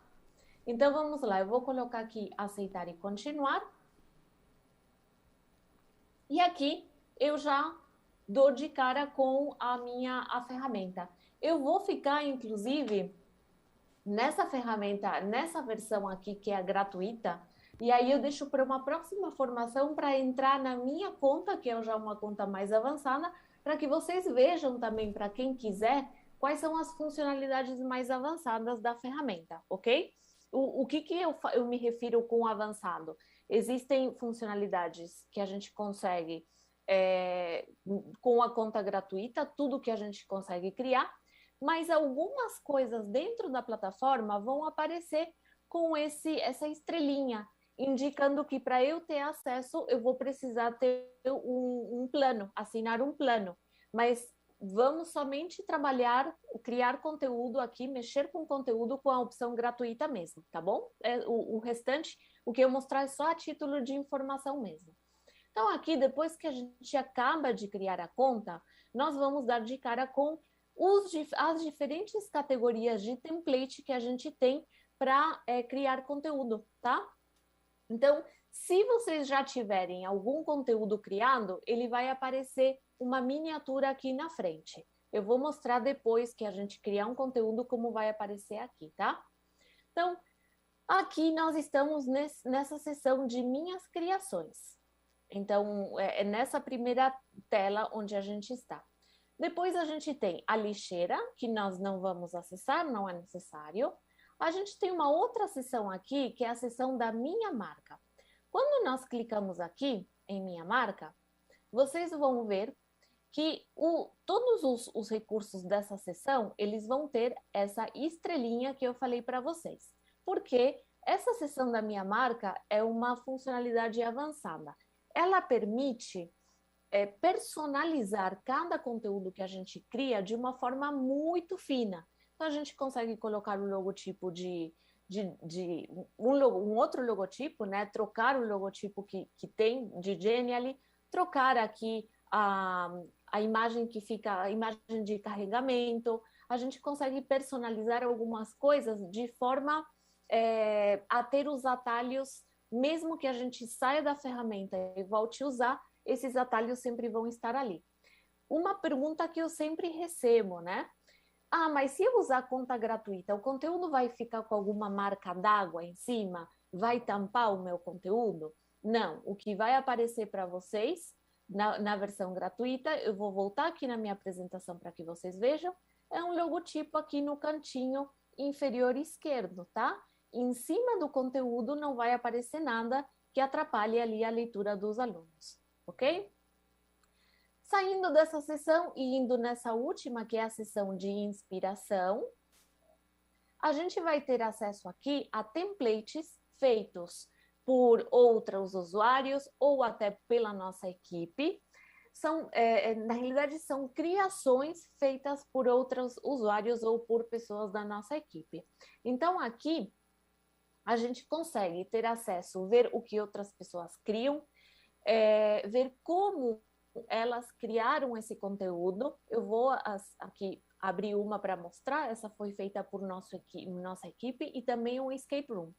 Então vamos lá. Eu vou colocar aqui aceitar e continuar. E aqui eu já dou de cara com a ferramenta. Eu vou ficar, inclusive, nessa ferramenta, nessa versão aqui que é a gratuita, e aí eu deixo para uma próxima formação para entrar na minha conta, que é já uma conta mais avançada, para que vocês vejam também, para quem quiser, quais são as funcionalidades mais avançadas da ferramenta, ok? O que eu me refiro com avançado? Existem funcionalidades que a gente consegue com a conta gratuita, tudo que a gente consegue criar, mas algumas coisas dentro da plataforma vão aparecer com essa estrelinha, indicando que para eu ter acesso, eu vou precisar ter um plano, assinar um plano. Mas vamos somente trabalhar, criar conteúdo aqui, mexer com conteúdo com a opção gratuita mesmo, tá bom? O restante, o que eu mostrar é só a título de informação mesmo. Então, aqui, depois que a gente acaba de criar a conta, nós vamos dar de cara com as diferentes categorias de template que a gente tem para criar conteúdo, tá? Então, se vocês já tiverem algum conteúdo criado, ele vai aparecer uma miniatura aqui na frente. Eu vou mostrar depois que a gente criar um conteúdo como vai aparecer aqui, tá? Então, aqui nós estamos nessa seção de minhas criações. Então, é nessa primeira tela onde a gente está. Depois a gente tem a lixeira, que nós não vamos acessar, não é necessário. A gente tem uma outra seção aqui, que é a seção da minha marca. Quando nós clicamos aqui em minha marca, vocês vão ver que todos os recursos dessa seção, eles vão ter essa estrelinha que eu falei para vocês. Porque essa seção da minha marca é uma funcionalidade avançada. Ela permite personalizar cada conteúdo que a gente cria de uma forma muito fina. Então, a gente consegue colocar o logotipo um outro logotipo, né? Trocar o logotipo que tem de Genially, trocar aqui a imagem que fica, a imagem de carregamento. A gente consegue personalizar algumas coisas de forma a ter os atalhos, mesmo que a gente saia da ferramenta e volte a usar, esses atalhos sempre vão estar ali. Uma pergunta que eu sempre recebo, né? Ah, mas se eu usar conta gratuita, o conteúdo vai ficar com alguma marca d'água em cima? Vai tampar o meu conteúdo? Não, o que vai aparecer para vocês na versão gratuita, eu vou voltar aqui na minha apresentação para que vocês vejam, é um logotipo aqui no cantinho inferior esquerdo, tá? Em cima do conteúdo não vai aparecer nada que atrapalhe ali a leitura dos alunos, ok? Saindo dessa sessão e indo nessa última, que é a sessão de inspiração, a gente vai ter acesso aqui a templates feitos por outros usuários ou até pela nossa equipe. Na realidade, são criações feitas por outros usuários ou por pessoas da nossa equipe. Então, aqui, a gente consegue ter acesso, ver o que outras pessoas criam, ver como elas criaram esse conteúdo. Eu vou aqui abrir uma para mostrar. Essa foi feita por nossa equipe e também um escape room.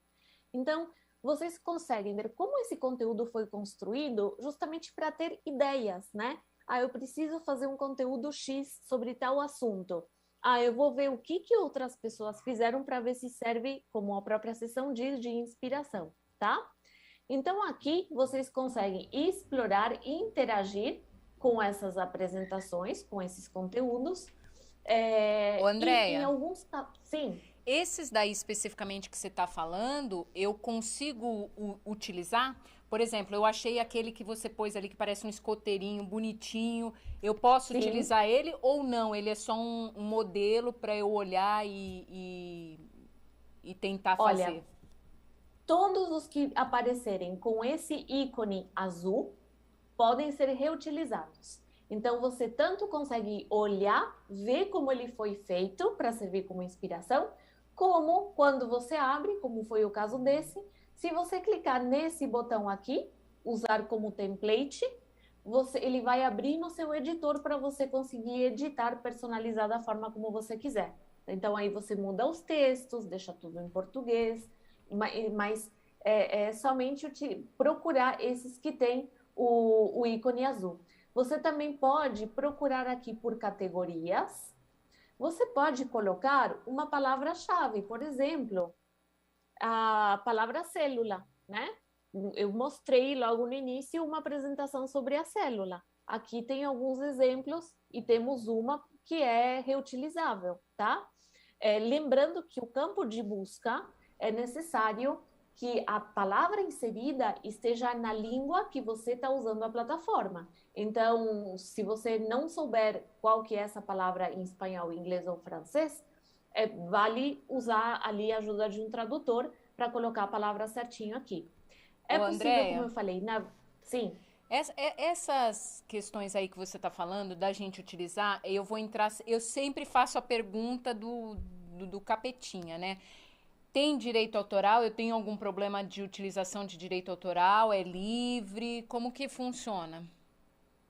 Então, vocês conseguem ver como esse conteúdo foi construído justamente para ter ideias, né? Ah, eu preciso fazer um conteúdo X sobre tal assunto. eu vou ver o que outras pessoas fizeram para ver se serve, como a própria seção diz, de inspiração, tá? Então, aqui vocês conseguem explorar e interagir com essas apresentações, com esses conteúdos. Ô, E em Andréia, alguns casos, sim. esses daí especificamente que você está falando, eu consigo utilizar? Por exemplo, eu achei aquele que você pôs ali que parece um escoteirinho bonitinho. Eu posso Sim, utilizar ele ou não? Ele é só um modelo para eu olhar e tentar olha, fazer. todos os que aparecerem com esse ícone azul podem ser reutilizados. Então, você tanto consegue olhar, ver como ele foi feito para servir como inspiração, como quando você abre, como foi o caso desse, se você clicar nesse botão aqui, usar como template, ele vai abrir no seu editor para você conseguir editar, personalizar da forma como você quiser. Então, aí você muda os textos, deixa tudo em português, mas é somente procurar esses que têm o ícone azul. Você também pode procurar aqui por categorias. Você pode colocar uma palavra-chave, por exemplo, a palavra célula, né? Eu mostrei logo no início uma apresentação sobre a célula. Aqui tem alguns exemplos e temos uma que é reutilizável, tá? Lembrando que o campo de busca é necessário que a palavra inserida esteja na língua que você está usando a plataforma. Então, se você não souber qual que é essa palavra em espanhol, inglês ou francês, vale usar ali a ajuda de um tradutor para colocar a palavra certinho aqui. É Ô, possível, como Andréia, eu falei, sim, essas questões aí que você está falando, da gente utilizar, eu vou entrar. Eu sempre faço a pergunta do capetinha, né? Tem direito autoral? Eu tenho algum problema de utilização de direito autoral? É livre? Como que funciona?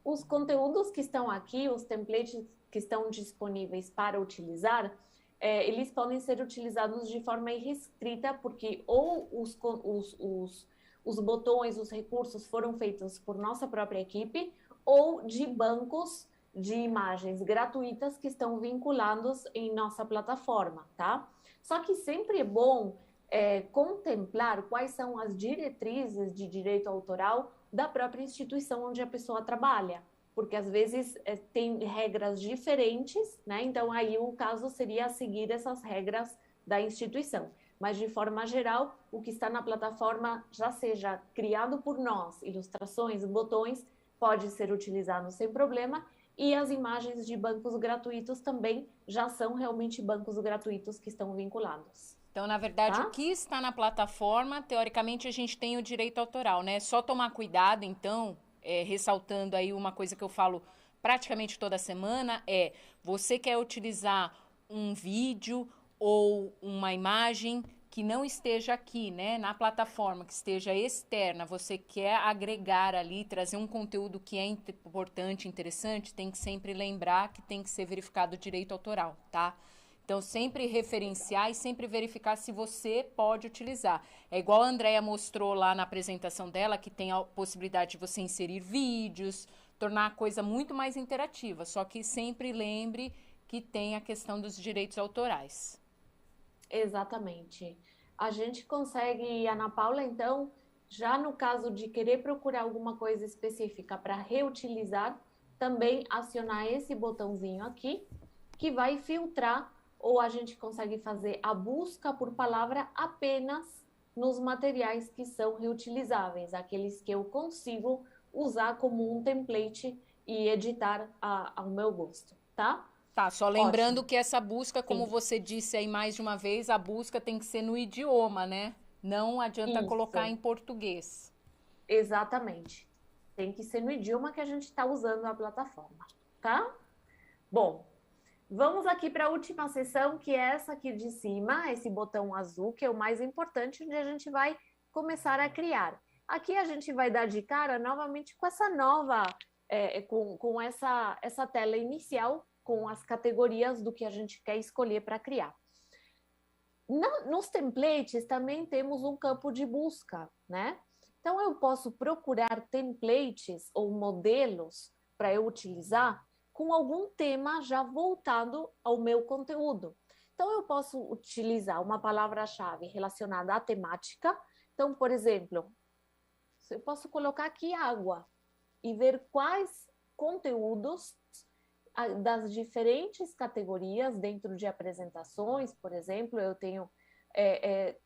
os conteúdos que estão aqui, os templates que estão disponíveis para utilizar, eles podem ser utilizados de forma irrestrita, porque ou os botões, os recursos foram feitos por nossa própria equipe, ou de bancos de imagens gratuitas que estão vinculados em nossa plataforma, tá? Só que sempre é bom contemplar quais são as diretrizes de direito autoral da própria instituição onde a pessoa trabalha, porque às vezes tem regras diferentes, né? Então aí o caso seria seguir essas regras da instituição. Mas de forma geral, o que está na plataforma, já seja criado por nós, ilustrações, botões, pode ser utilizado sem problema. E as imagens de bancos gratuitos também já são realmente bancos gratuitos que estão vinculados. Então, na verdade, o Tá? que está na plataforma, teoricamente, a gente tem o direito autoral, né? Só tomar cuidado, então, ressaltando aí uma coisa que eu falo praticamente toda semana, você quer utilizar um vídeo ou uma imagem que não esteja aqui, né, na plataforma, que esteja externa, você quer agregar ali, trazer um conteúdo que é importante, interessante, tem que sempre lembrar que tem que ser verificado o direito autoral, tá? Então, sempre referenciar e sempre verificar se você pode utilizar. É igual a Andrea mostrou lá na apresentação dela, que tem a possibilidade de você inserir vídeos, tornar a coisa muito mais interativa. Só que sempre lembre que tem a questão dos direitos autorais. Exatamente. A gente consegue, Ana Paula, então, já no caso de querer procurar alguma coisa específica para reutilizar, também acionar esse botãozinho aqui, que vai filtrar, ou a gente consegue fazer a busca por palavra apenas nos materiais que são reutilizáveis, aqueles que eu consigo usar como um template e editar ao meu gosto, tá? Tá, só lembrando Ótimo. que essa busca, como Sim, você disse aí mais de uma vez, a busca tem que ser no idioma, né? Não adianta colocar em isso. português. Exatamente. Tem que ser no idioma que a gente está usando a plataforma, tá? Bom, vamos aqui para a última seção, que é essa aqui de cima, esse botão azul, que é o mais importante, onde a gente vai começar a criar. Aqui a gente vai dar de cara novamente com essa nova, com essa tela inicial, com as categorias do que a gente quer escolher para criar. Nos templates também temos um campo de busca, né? Então eu posso procurar templates ou modelos para eu utilizar com algum tema já voltado ao meu conteúdo. Então, eu posso utilizar uma palavra-chave relacionada à temática. Então, por exemplo, eu posso colocar aqui água e ver quais conteúdos das diferentes categorias dentro de apresentações, por exemplo, eu tenho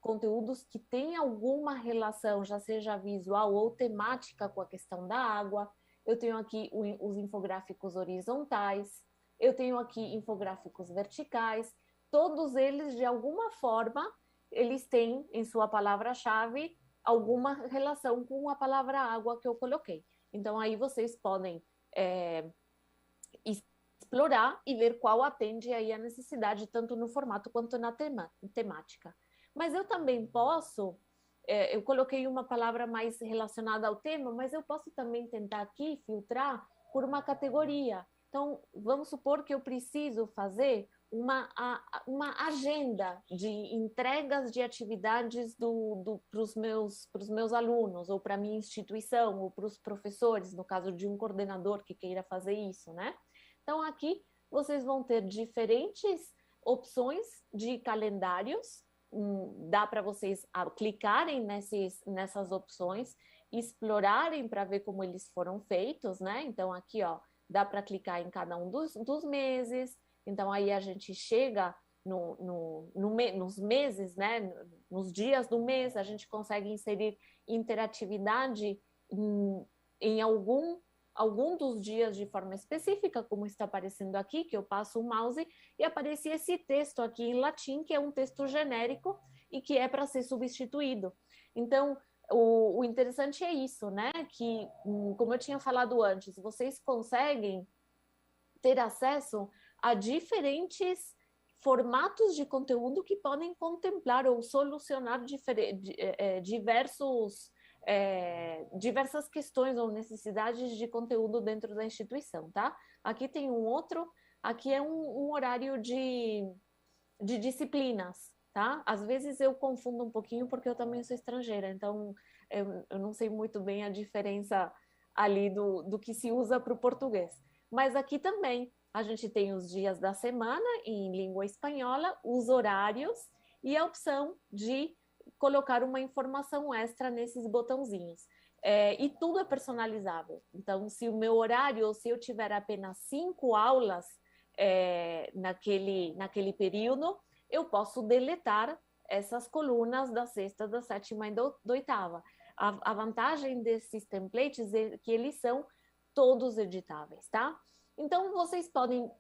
conteúdos que têm alguma relação, já seja visual ou temática, com a questão da água. Eu tenho aqui os infográficos horizontais, eu tenho aqui infográficos verticais, todos eles, de alguma forma, eles têm em sua palavra-chave alguma relação com a palavra água que eu coloquei. Então, aí vocês podem explorar e ver qual atende aí a necessidade, tanto no formato quanto na temática. Mas eu também posso, eu coloquei uma palavra mais relacionada ao tema, mas eu posso também tentar aqui filtrar por uma categoria. Então, vamos supor que eu preciso fazer uma agenda de entregas de atividades para os meus alunos, ou para a minha instituição, ou para os professores, no caso de um coordenador que queira fazer isso, né? Então, aqui vocês vão ter diferentes opções de calendários, dá para vocês clicarem nessas opções, explorarem para ver como eles foram feitos, né? Então, aqui, ó, dá para clicar em cada um dos meses. Então, aí a gente chega nos meses, né? Nos dias do mês, a gente consegue inserir interatividade em algum dos dias de forma específica, como está aparecendo aqui, que eu passo o mouse e aparece esse texto aqui em latim, que é um texto genérico e que é para ser substituído. Então, o interessante é isso, né? Que, como eu tinha falado antes, vocês conseguem ter acesso a diferentes formatos de conteúdo que podem contemplar ou solucionar diversas questões ou necessidades de conteúdo dentro da instituição, tá? Aqui tem um outro, aqui é um horário de disciplinas, tá? Às vezes eu confundo um pouquinho porque eu também sou estrangeira, então eu não sei muito bem a diferença ali do que se usa para o português. Mas aqui também a gente tem os dias da semana em língua espanhola, os horários e a opção de colocar uma informação extra nesses botãozinhos. E tudo é personalizável. Então, se o meu horário, ou se eu tiver apenas 5 aulas naquele período, eu posso deletar essas colunas da sexta, da sétima e da oitava. A vantagem desses templates é que eles são todos editáveis, tá? Então, vocês podem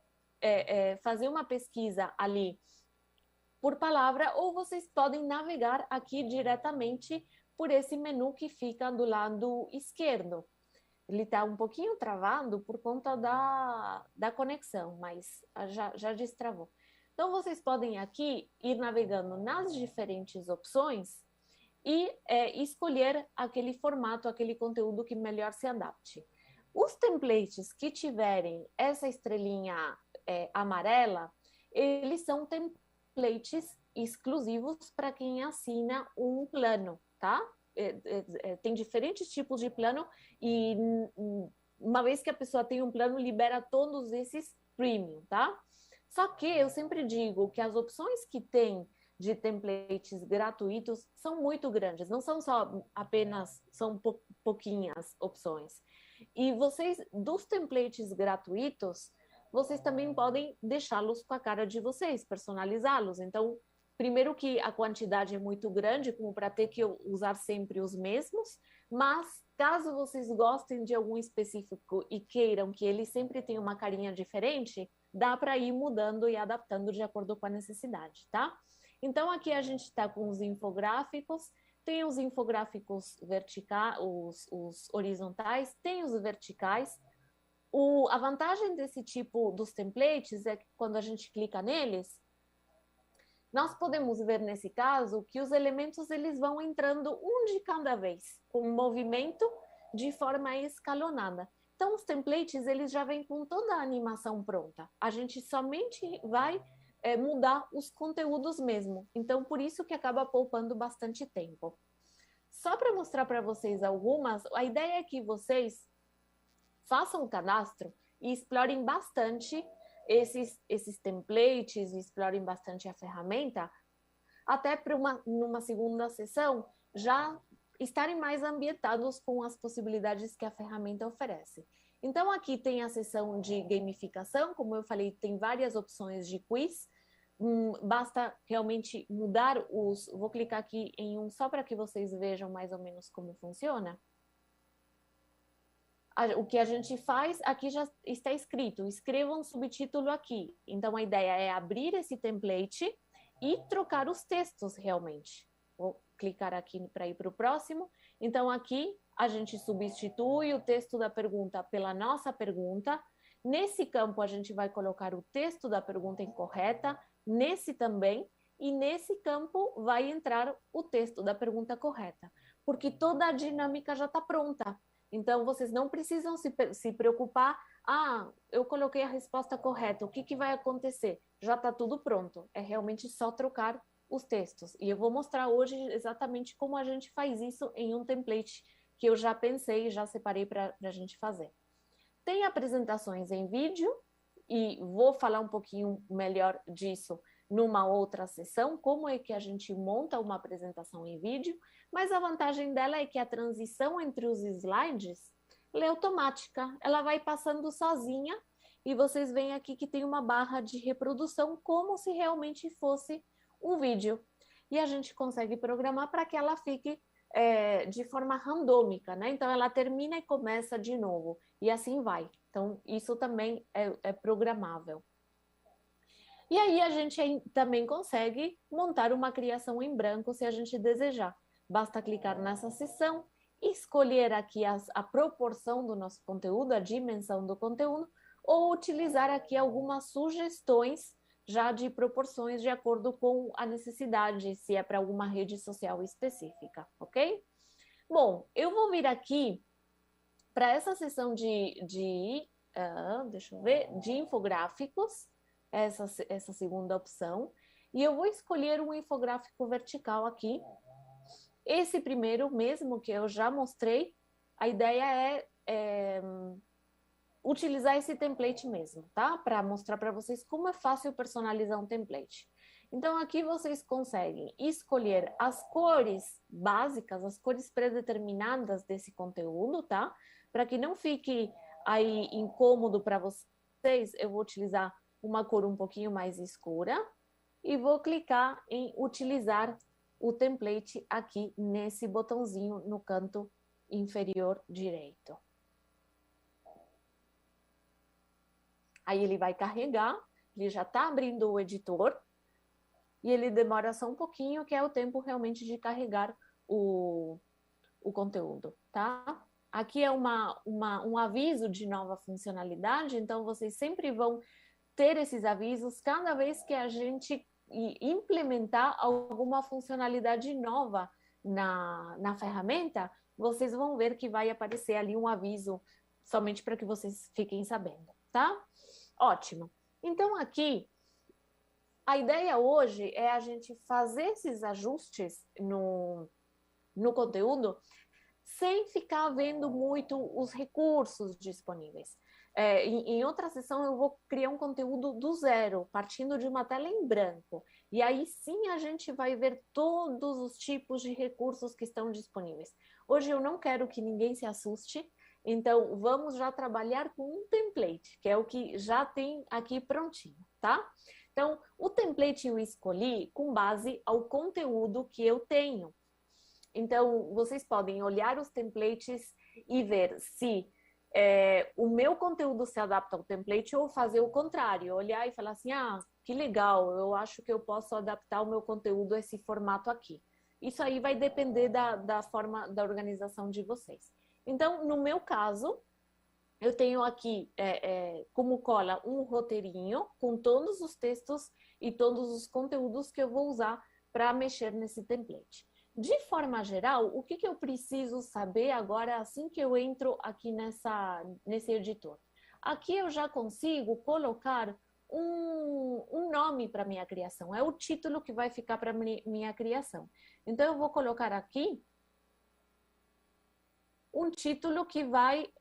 fazer uma pesquisa ali por palavra, ou vocês podem navegar aqui diretamente por esse menu que fica do lado esquerdo. Ele está um pouquinho travado por conta da conexão, mas já destravou. Então, vocês podem aqui ir navegando nas diferentes opções e escolher aquele formato, aquele conteúdo que melhor se adapte. Os templates que tiverem essa estrelinha amarela, eles são templates exclusivos para quem assina um plano, tá? Tem diferentes tipos de plano e uma vez que a pessoa tem um plano, libera todos esses premium, tá? Só que eu sempre digo que as opções que tem de templates gratuitos são muito grandes, não são são pouquinhas opções. E vocês, dos templates gratuitos, vocês também podem deixá-los com a cara de vocês, personalizá-los. Então, primeiro que a quantidade é muito grande, como para ter que usar sempre os mesmos, mas caso vocês gostem de algum específico e queiram que ele sempre tenha uma carinha diferente, dá para ir mudando e adaptando de acordo com a necessidade, tá? Então, aqui a gente está com os infográficos, tem os infográficos verticais, os horizontais, tem os verticais. A vantagem desse tipo dos templates é que quando a gente clica neles, nós podemos ver nesse caso que os elementos eles vão entrando um de cada vez, com um movimento de forma escalonada. Então, os templates eles já vêm com toda a animação pronta. A gente somente vai mudar os conteúdos mesmo. Então, por isso que acaba poupando bastante tempo. Só para mostrar para vocês algumas, a ideia é que vocês façam o cadastro e explorem bastante esses templates, explorem bastante a ferramenta, até para numa segunda sessão já estarem mais ambientados com as possibilidades que a ferramenta oferece. Então, aqui tem a seção de gamificação, como eu falei, tem várias opções de quiz, basta realmente mudar os... Vou clicar aqui em um só para que vocês vejam mais ou menos como funciona. O que a gente faz, aqui já está escrito, escreva um subtítulo aqui. Então, a ideia é abrir esse template e trocar os textos realmente. Vou clicar aqui para ir para o próximo. Então, aqui a gente substitui o texto da pergunta pela nossa pergunta. Nesse campo, a gente vai colocar o texto da pergunta incorreta, nesse também, e nesse campo vai entrar o texto da pergunta correta, porque toda a dinâmica já está pronta. Então, vocês não precisam se preocupar. Ah, eu coloquei a resposta correta, o que vai acontecer? Já está tudo pronto, é realmente só trocar os textos. E eu vou mostrar hoje exatamente como a gente faz isso em um template que eu já pensei, já separei para a gente fazer. Tem apresentações em vídeo, e vou falar um pouquinho melhor disso numa outra sessão, como é que a gente monta uma apresentação em vídeo, mas a vantagem dela é que a transição entre os slides ela é automática, ela vai passando sozinha, e vocês veem aqui que tem uma barra de reprodução, como se realmente fosse um vídeo. E a gente consegue programar para que ela fique de forma randômica, né? Então, ela termina e começa de novo, e assim vai. Então, isso também é programável. E aí, a gente também consegue montar uma criação em branco, se a gente desejar. Basta clicar nessa seção, escolher aqui a proporção do nosso conteúdo, a dimensão do conteúdo, ou utilizar aqui algumas sugestões já de proporções de acordo com a necessidade, se é para alguma rede social específica, ok? Bom, eu vou vir aqui para essa seção deixa eu ver, de infográficos, essa segunda opção, e eu vou escolher um infográfico vertical aqui. Esse primeiro mesmo que eu já mostrei, a ideia é utilizar esse template mesmo, tá? Para mostrar para vocês como é fácil personalizar um template. Então, aqui vocês conseguem escolher as cores básicas, as cores predeterminadas desse conteúdo, tá? Para que não fique aí incômodo para vocês, eu vou utilizar uma cor um pouquinho mais escura e vou clicar em utilizar o template aqui nesse botãozinho no canto inferior direito. Aí ele vai carregar, ele já está abrindo o editor, e ele demora só um pouquinho, que é o tempo realmente de carregar o conteúdo, tá? Aqui é um aviso de nova funcionalidade, então vocês sempre vão ter esses avisos cada vez que a gente implementar alguma funcionalidade nova na ferramenta, vocês vão ver que vai aparecer ali um aviso, somente para que vocês fiquem sabendo, tá? Ótimo. Então, aqui, a ideia hoje é a gente fazer esses ajustes no conteúdo sem ficar vendo muito os recursos disponíveis. Em outra sessão, eu vou criar um conteúdo do zero, partindo de uma tela em branco. E aí sim a gente vai ver todos os tipos de recursos que estão disponíveis. Hoje eu não quero que ninguém se assuste, então vamos já trabalhar com um template, que é o que já tem aqui prontinho, tá? Então, o template eu escolhi com base ao conteúdo que eu tenho. Então, vocês podem olhar os templates e ver se o meu conteúdo se adapta ao template ou fazer o contrário, olhar e falar assim, ah, que legal, eu acho que eu posso adaptar o meu conteúdo a esse formato aqui. Isso aí vai depender da forma da organização de vocês. Então, no meu caso, eu tenho aqui como cola um roteirinho com todos os textos e todos os conteúdos que eu vou usar para mexer nesse template. De forma geral, o que eu preciso saber agora assim que eu entro aqui nesse editor? Aqui eu já consigo colocar um nome para minha criação, é o título que vai ficar para minha criação. Então, eu vou colocar aqui um título que vai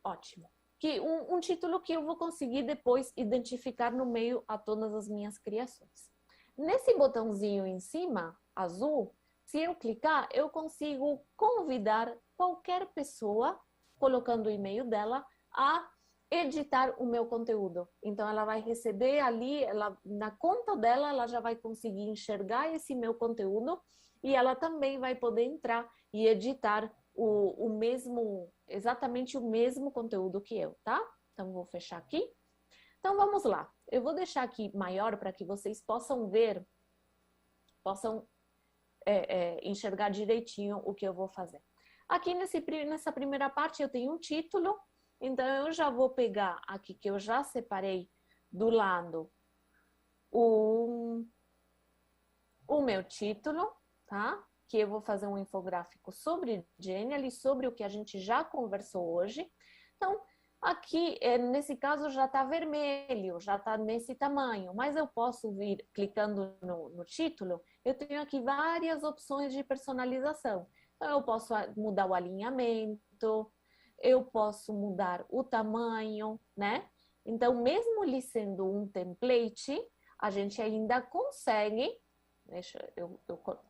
Ótimo. Que um título que eu vou conseguir depois identificar no meio a todas as minhas criações. Nesse botãozinho em cima, azul, se eu clicar, eu consigo convidar qualquer pessoa, colocando o e-mail dela, a editar o meu conteúdo. Então, ela vai receber ali, na conta dela, ela já vai conseguir enxergar esse meu conteúdo e ela também vai poder entrar e editar exatamente o mesmo conteúdo que eu, tá? Então, vou fechar aqui. Então, vamos lá. Eu vou deixar aqui maior para que vocês possam ver, possam enxergar direitinho o que eu vou fazer. Aqui nessa primeira parte eu tenho um título, então eu já vou pegar aqui que eu já separei do lado o meu título, tá? Que eu vou fazer um infográfico sobre Genially, sobre o que a gente já conversou hoje. Então, aqui, nesse caso, já está vermelho, já está nesse tamanho, mas eu posso vir clicando no título, eu tenho aqui várias opções de personalização. Então, eu posso mudar o alinhamento, eu posso mudar o tamanho, né? Então, mesmo ele sendo um template, a gente ainda consegue... eu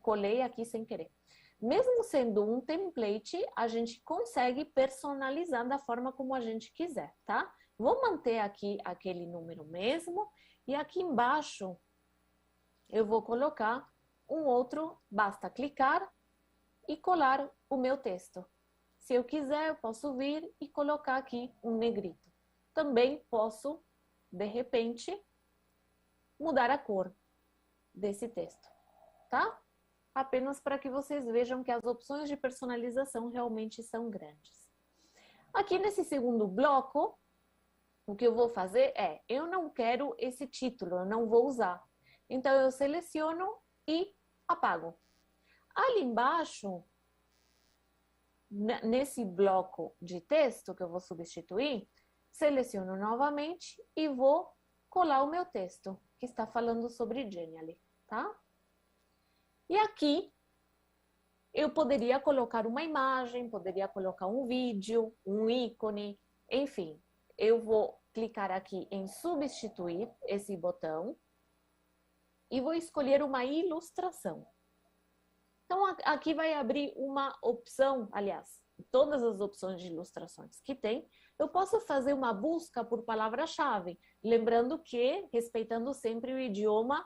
colei aqui sem querer. Mesmo sendo um template, a gente consegue personalizar da forma como a gente quiser, tá? Vou manter aqui aquele número mesmo e aqui embaixo eu vou colocar um outro, basta clicar e colar o meu texto. Se eu quiser, eu posso vir e colocar aqui um negrito. Também posso, de repente, mudar a cor desse texto, tá? Apenas para que vocês vejam que as opções de personalização realmente são grandes. Aqui nesse segundo bloco, o que eu vou fazer é, eu não quero esse título, eu não vou usar. Então, eu seleciono e apago. Ali embaixo, nesse bloco de texto que eu vou substituir, seleciono novamente e vou colar o meu texto, que está falando sobre Genially, tá? E aqui, eu poderia colocar uma imagem, poderia colocar um vídeo, um ícone, enfim. Eu vou clicar aqui em substituir esse botão e vou escolher uma ilustração. Então, aqui vai abrir uma opção, aliás, todas as opções de ilustrações que tem, eu posso fazer uma busca por palavra-chave, lembrando que, respeitando sempre o idioma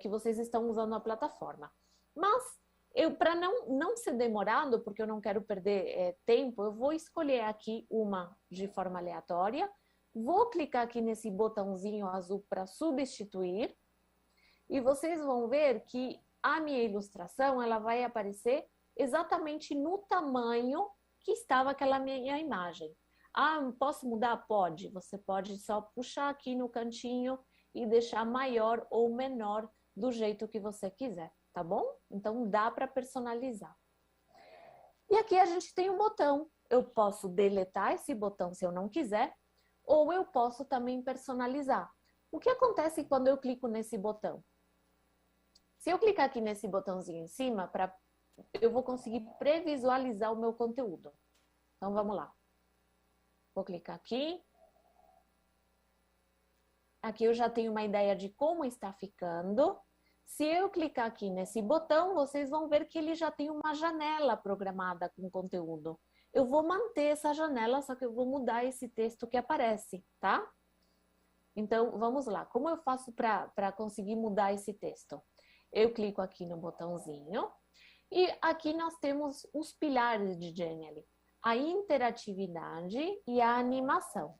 que vocês estão usando na plataforma. Mas, para não ser demorado, porque eu não quero perder tempo, eu vou escolher aqui uma de forma aleatória, vou clicar aqui nesse botãozinho azul para substituir, e vocês vão ver que a minha ilustração ela vai aparecer exatamente no tamanho que estava aquela minha imagem. Ah, posso mudar? Pode. Você pode só puxar aqui no cantinho e deixar maior ou menor do jeito que você quiser, tá bom? Então, dá para personalizar. E aqui a gente tem um botão. Eu posso deletar esse botão se eu não quiser, ou eu posso também personalizar. O que acontece quando eu clico nesse botão? Se eu clicar aqui nesse botãozinho em cima, eu vou conseguir previsualizar o meu conteúdo. Então, vamos lá. Vou clicar aqui. Aqui eu já tenho uma ideia de como está ficando. Se eu clicar aqui nesse botão, vocês vão ver que ele já tem uma janela programada com conteúdo. Eu vou manter essa janela, só que eu vou mudar esse texto que aparece, tá? Então, vamos lá. Como eu faço para conseguir mudar esse texto? Eu clico aqui no botãozinho e aqui nós temos os pilares de Genially, a interatividade e a animação.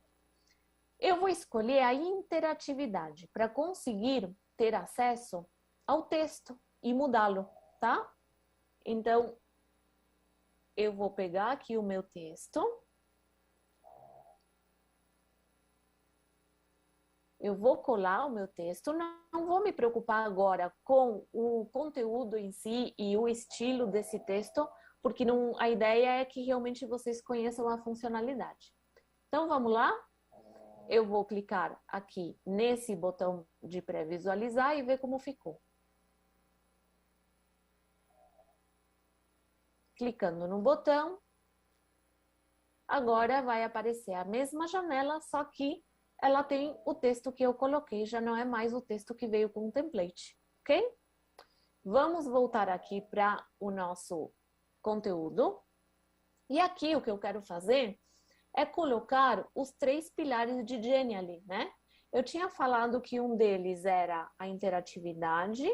Eu vou escolher a interatividade para conseguir ter acesso ao texto e mudá-lo, tá? Então, eu vou pegar aqui o meu texto. Eu vou colar o meu texto, não vou me preocupar agora com o conteúdo em si e o estilo desse texto, porque a ideia é que realmente vocês conheçam a funcionalidade. Então, vamos lá? Eu vou clicar aqui nesse botão de pré-visualizar e ver como ficou. Clicando no botão, Agora vai aparecer a mesma janela, só que ela tem o texto que eu coloquei, já não é mais o texto que veio com o template, ok? Vamos voltar aqui para o nosso conteúdo. E aqui o que eu quero fazer é colocar os 3 pilares de Genially, né? Eu tinha falado que um deles era a interatividade,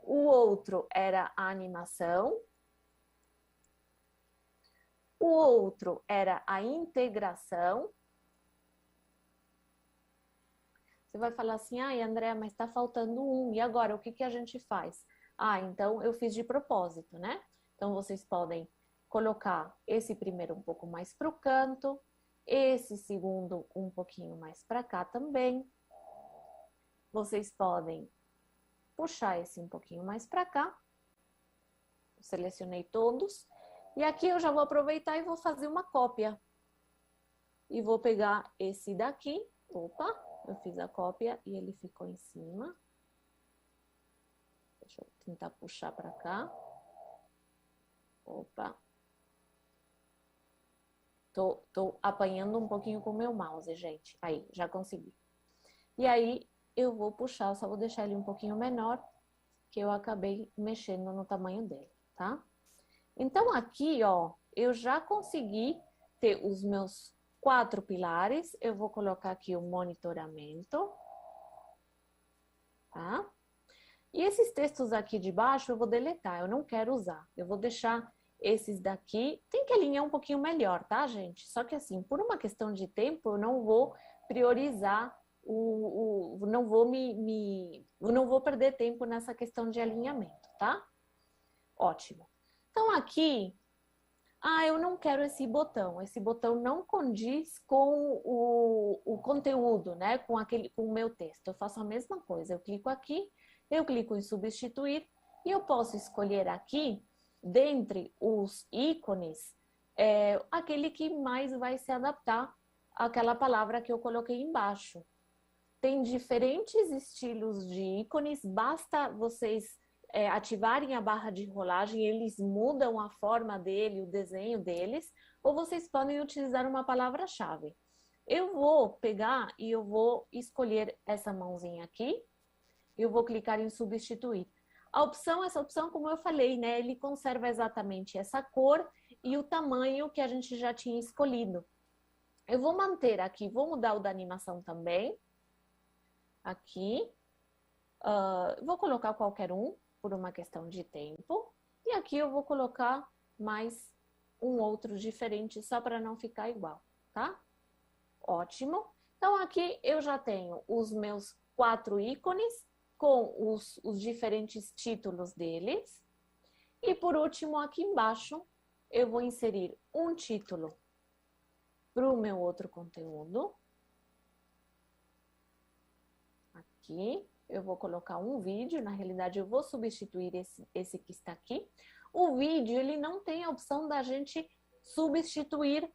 o outro era a animação, o outro era a integração. Você vai falar assim, ai, André, mas está faltando um, e agora, o que que a gente faz? Ah, então eu fiz de propósito, né? Então vocês podem colocar esse primeiro um pouco mais para o canto, esse segundo um pouquinho mais para cá também. Vocês podem puxar esse um pouquinho mais para cá. Eu selecionei todos. E aqui eu já vou aproveitar e vou fazer uma cópia. E vou pegar esse daqui. Opa, eu fiz a cópia e ele ficou em cima. Deixa eu tentar puxar para cá. Opa. Tô apanhando um pouquinho com o meu mouse, gente. Aí, já consegui. E aí, eu vou puxar, só vou deixar ele um pouquinho menor, que eu acabei mexendo no tamanho dele, tá? Então, aqui, ó, eu já consegui ter os meus 4 pilares. Eu vou colocar aqui o monitoramento, tá? E esses textos aqui de baixo eu vou deletar, eu não quero usar. Eu vou deixar esses daqui, tem que alinhar um pouquinho melhor, tá, gente? Só que assim, por uma questão de tempo, eu não vou priorizar não vou perder tempo nessa questão de alinhamento, tá? Ótimo. Então aqui, eu não quero esse botão não condiz com o conteúdo, né? Com o meu texto. Eu faço a mesma coisa, eu clico aqui, eu clico em substituir e eu posso escolher aqui, dentre os ícones, aquele que mais vai se adaptar àquela palavra que eu coloquei embaixo. Tem diferentes estilos de ícones, basta vocês ativarem a barra de rolagem, eles mudam a forma dele, o desenho deles, ou vocês podem utilizar uma palavra-chave. Eu vou pegar e eu vou escolher essa mãozinha aqui, eu vou clicar em substituir. Essa opção, como eu falei, né, ele conserva exatamente essa cor e o tamanho que a gente já tinha escolhido. Eu vou manter aqui, vou mudar o da animação também. Aqui. Vou colocar qualquer um, por uma questão de tempo. E aqui eu vou colocar mais um outro diferente, só para não ficar igual, tá? Ótimo. Então, aqui eu já tenho os meus 4 ícones, com os diferentes títulos deles. E por último, aqui embaixo, eu vou inserir um título para o meu outro conteúdo. Aqui, eu vou colocar um vídeo, na realidade eu vou substituir esse que está aqui. O vídeo, ele não tem a opção da gente substituir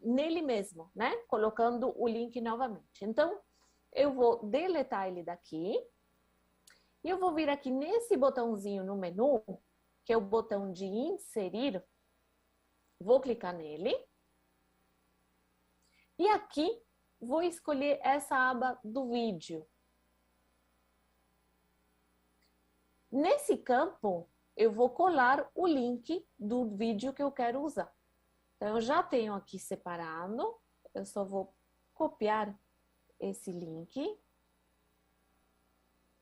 nele mesmo, né? Colocando o link novamente. Então, eu vou deletar ele daqui. E eu vou vir aqui nesse botãozinho no menu, que é o botão de inserir. Vou clicar nele. E aqui, vou escolher essa aba do vídeo. Nesse campo, eu vou colar o link do vídeo que eu quero usar. Então, eu já tenho aqui separado. Eu só vou copiar esse link.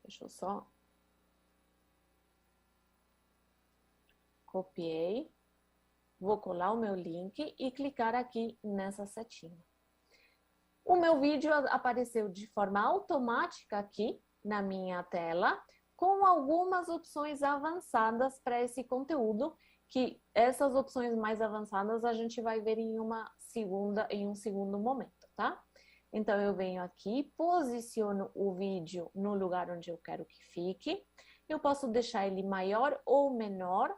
Deixa eu só... Copiei. Vou colar o meu link e clicar aqui nessa setinha. O meu vídeo apareceu de forma automática aqui na minha tela, com algumas opções avançadas para esse conteúdo, que essas opções mais avançadas a gente vai ver em um segundo momento, tá? Então, eu venho aqui, posiciono o vídeo no lugar onde eu quero que fique. Eu posso deixar ele maior ou menor,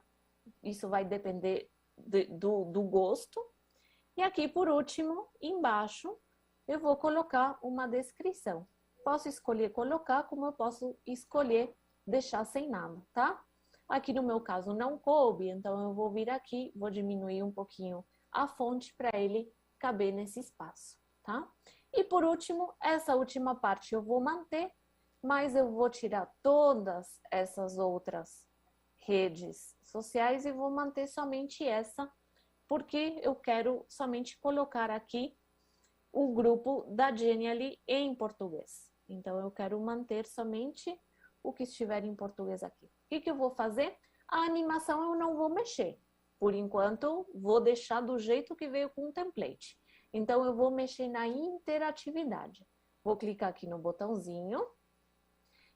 isso vai depender do gosto. E aqui, por último, embaixo, eu vou colocar uma descrição. Posso escolher colocar, como eu posso escolher deixar sem nada, tá? Aqui no meu caso não coube, então eu vou vir aqui, vou diminuir um pouquinho a fonte para ele caber nesse espaço, tá? E por último, essa última parte eu vou manter, mas eu vou tirar todas essas outras redes sociais e vou manter somente essa, porque eu quero somente colocar aqui o grupo da Genially em português. Então, eu quero manter somente o que estiver em português aqui. O que eu vou fazer? A animação eu não vou mexer. Por enquanto, vou deixar do jeito que veio com o template. Então, eu vou mexer na interatividade. Vou clicar aqui no botãozinho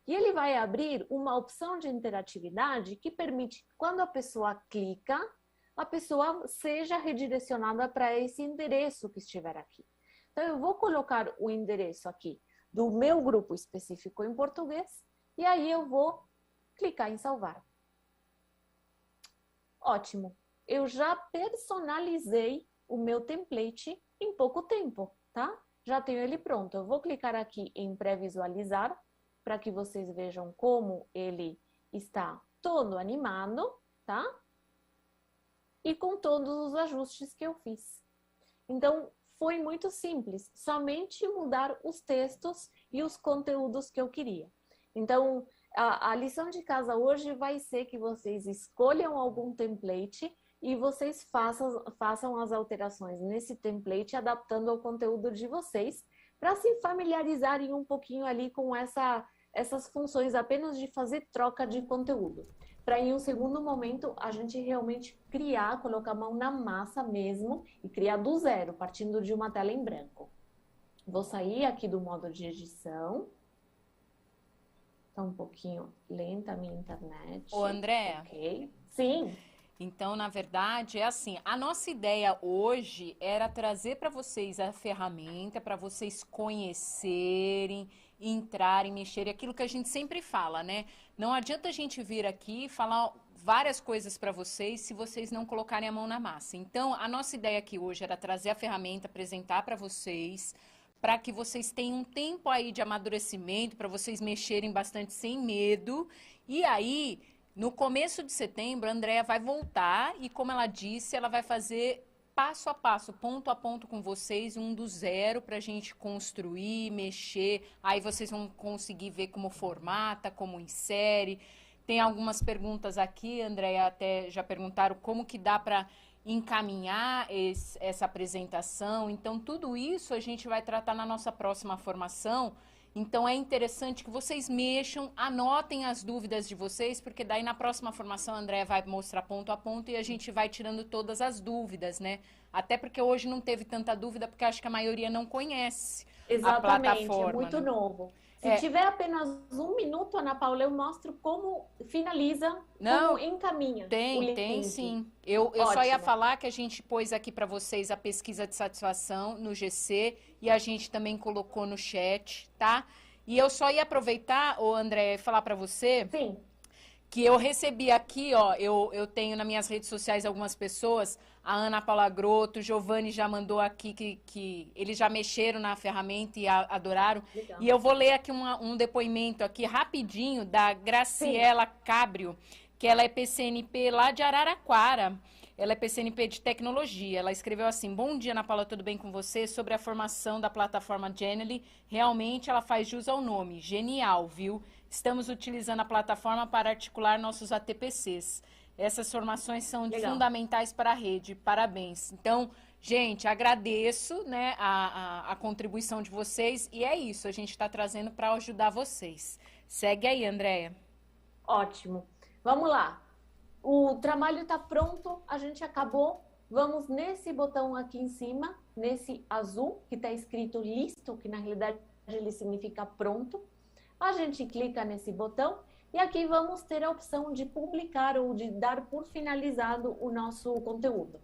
e ele vai abrir uma opção de interatividade que permite, quando a pessoa clica, a pessoa seja redirecionada para esse endereço que estiver aqui. Então, eu vou colocar o endereço aqui do meu grupo específico em português e aí eu vou clicar em salvar. Ótimo! Eu já personalizei o meu template em pouco tempo, tá? Já tenho ele pronto. Eu vou clicar aqui em pré-visualizar para que vocês vejam como ele está todo animado, tá? E com todos os ajustes que eu fiz. Então, foi muito simples, somente mudar os textos e os conteúdos que eu queria. Então, a lição de casa hoje vai ser que vocês escolham algum template e vocês façam as alterações nesse template, adaptando ao conteúdo de vocês, para se familiarizarem um pouquinho ali com essas funções apenas de fazer troca de conteúdo. Para em um segundo momento a gente realmente criar, colocar a mão na massa mesmo e criar do zero, partindo de uma tela em branco. Vou sair aqui do modo de edição. Está um pouquinho lenta a minha internet. Ô, Andréa. Ok. Sim. Então, na verdade, é assim, a nossa ideia hoje era trazer para vocês a ferramenta, para vocês conhecerem, entrarem, mexerem, aquilo que a gente sempre fala, né? Não adianta a gente vir aqui e falar várias coisas para vocês se vocês não colocarem a mão na massa. Então, a nossa ideia aqui hoje era trazer a ferramenta, apresentar para vocês, para que vocês tenham um tempo aí de amadurecimento, para vocês mexerem bastante sem medo. E aí, no começo de setembro, a Andréa vai voltar e, como ela disse, ela vai fazer passo a passo, ponto a ponto com vocês, um do zero, para a gente construir, mexer. Aí vocês vão conseguir ver como formata, como insere. Tem algumas perguntas aqui, Andréa, até já perguntaram como que dá para encaminhar essa apresentação. Então, tudo isso a gente vai tratar na nossa próxima formação. Então, é interessante que vocês mexam, anotem as dúvidas de vocês, porque daí na próxima formação a Andréa vai mostrar ponto a ponto e a gente vai tirando todas as dúvidas, né? Até porque hoje não teve tanta dúvida, porque acho que a maioria não conhece a plataforma. É muito né? novo. Se tiver apenas um minuto, Ana Paula, eu mostro como finaliza, como encaminha. Tem sim. Eu só ia falar que a gente pôs aqui para vocês a pesquisa de satisfação no GC e a gente também colocou no chat, tá? E eu só ia aproveitar, André, falar para você que eu recebi aqui, ó, eu tenho nas minhas redes sociais algumas pessoas, a Ana Paula Grotto, o Giovanni já mandou aqui que eles já mexeram na ferramenta e adoraram. Legal. E eu vou ler aqui um depoimento aqui rapidinho da Graciela Cabrio, que ela é PCNP lá de Araraquara. Ela é PCNP de tecnologia. Ela escreveu assim: bom dia, Ana Paula, tudo bem com você? Sobre a formação da plataforma Genially, realmente ela faz jus ao nome. Genial, viu? Estamos utilizando a plataforma para articular nossos ATPCs. Essas formações são fundamentais para a rede. Parabéns. Então, gente, agradeço, né, a contribuição de vocês. E é isso, a gente está trazendo para ajudar vocês. Segue aí, Andréa. Ótimo. Vamos lá. O trabalho está pronto, a gente acabou. Vamos nesse botão aqui em cima, nesse azul, que está escrito listo, que na realidade ele significa pronto. A gente clica nesse botão e aqui vamos ter a opção de publicar ou de dar por finalizado o nosso conteúdo.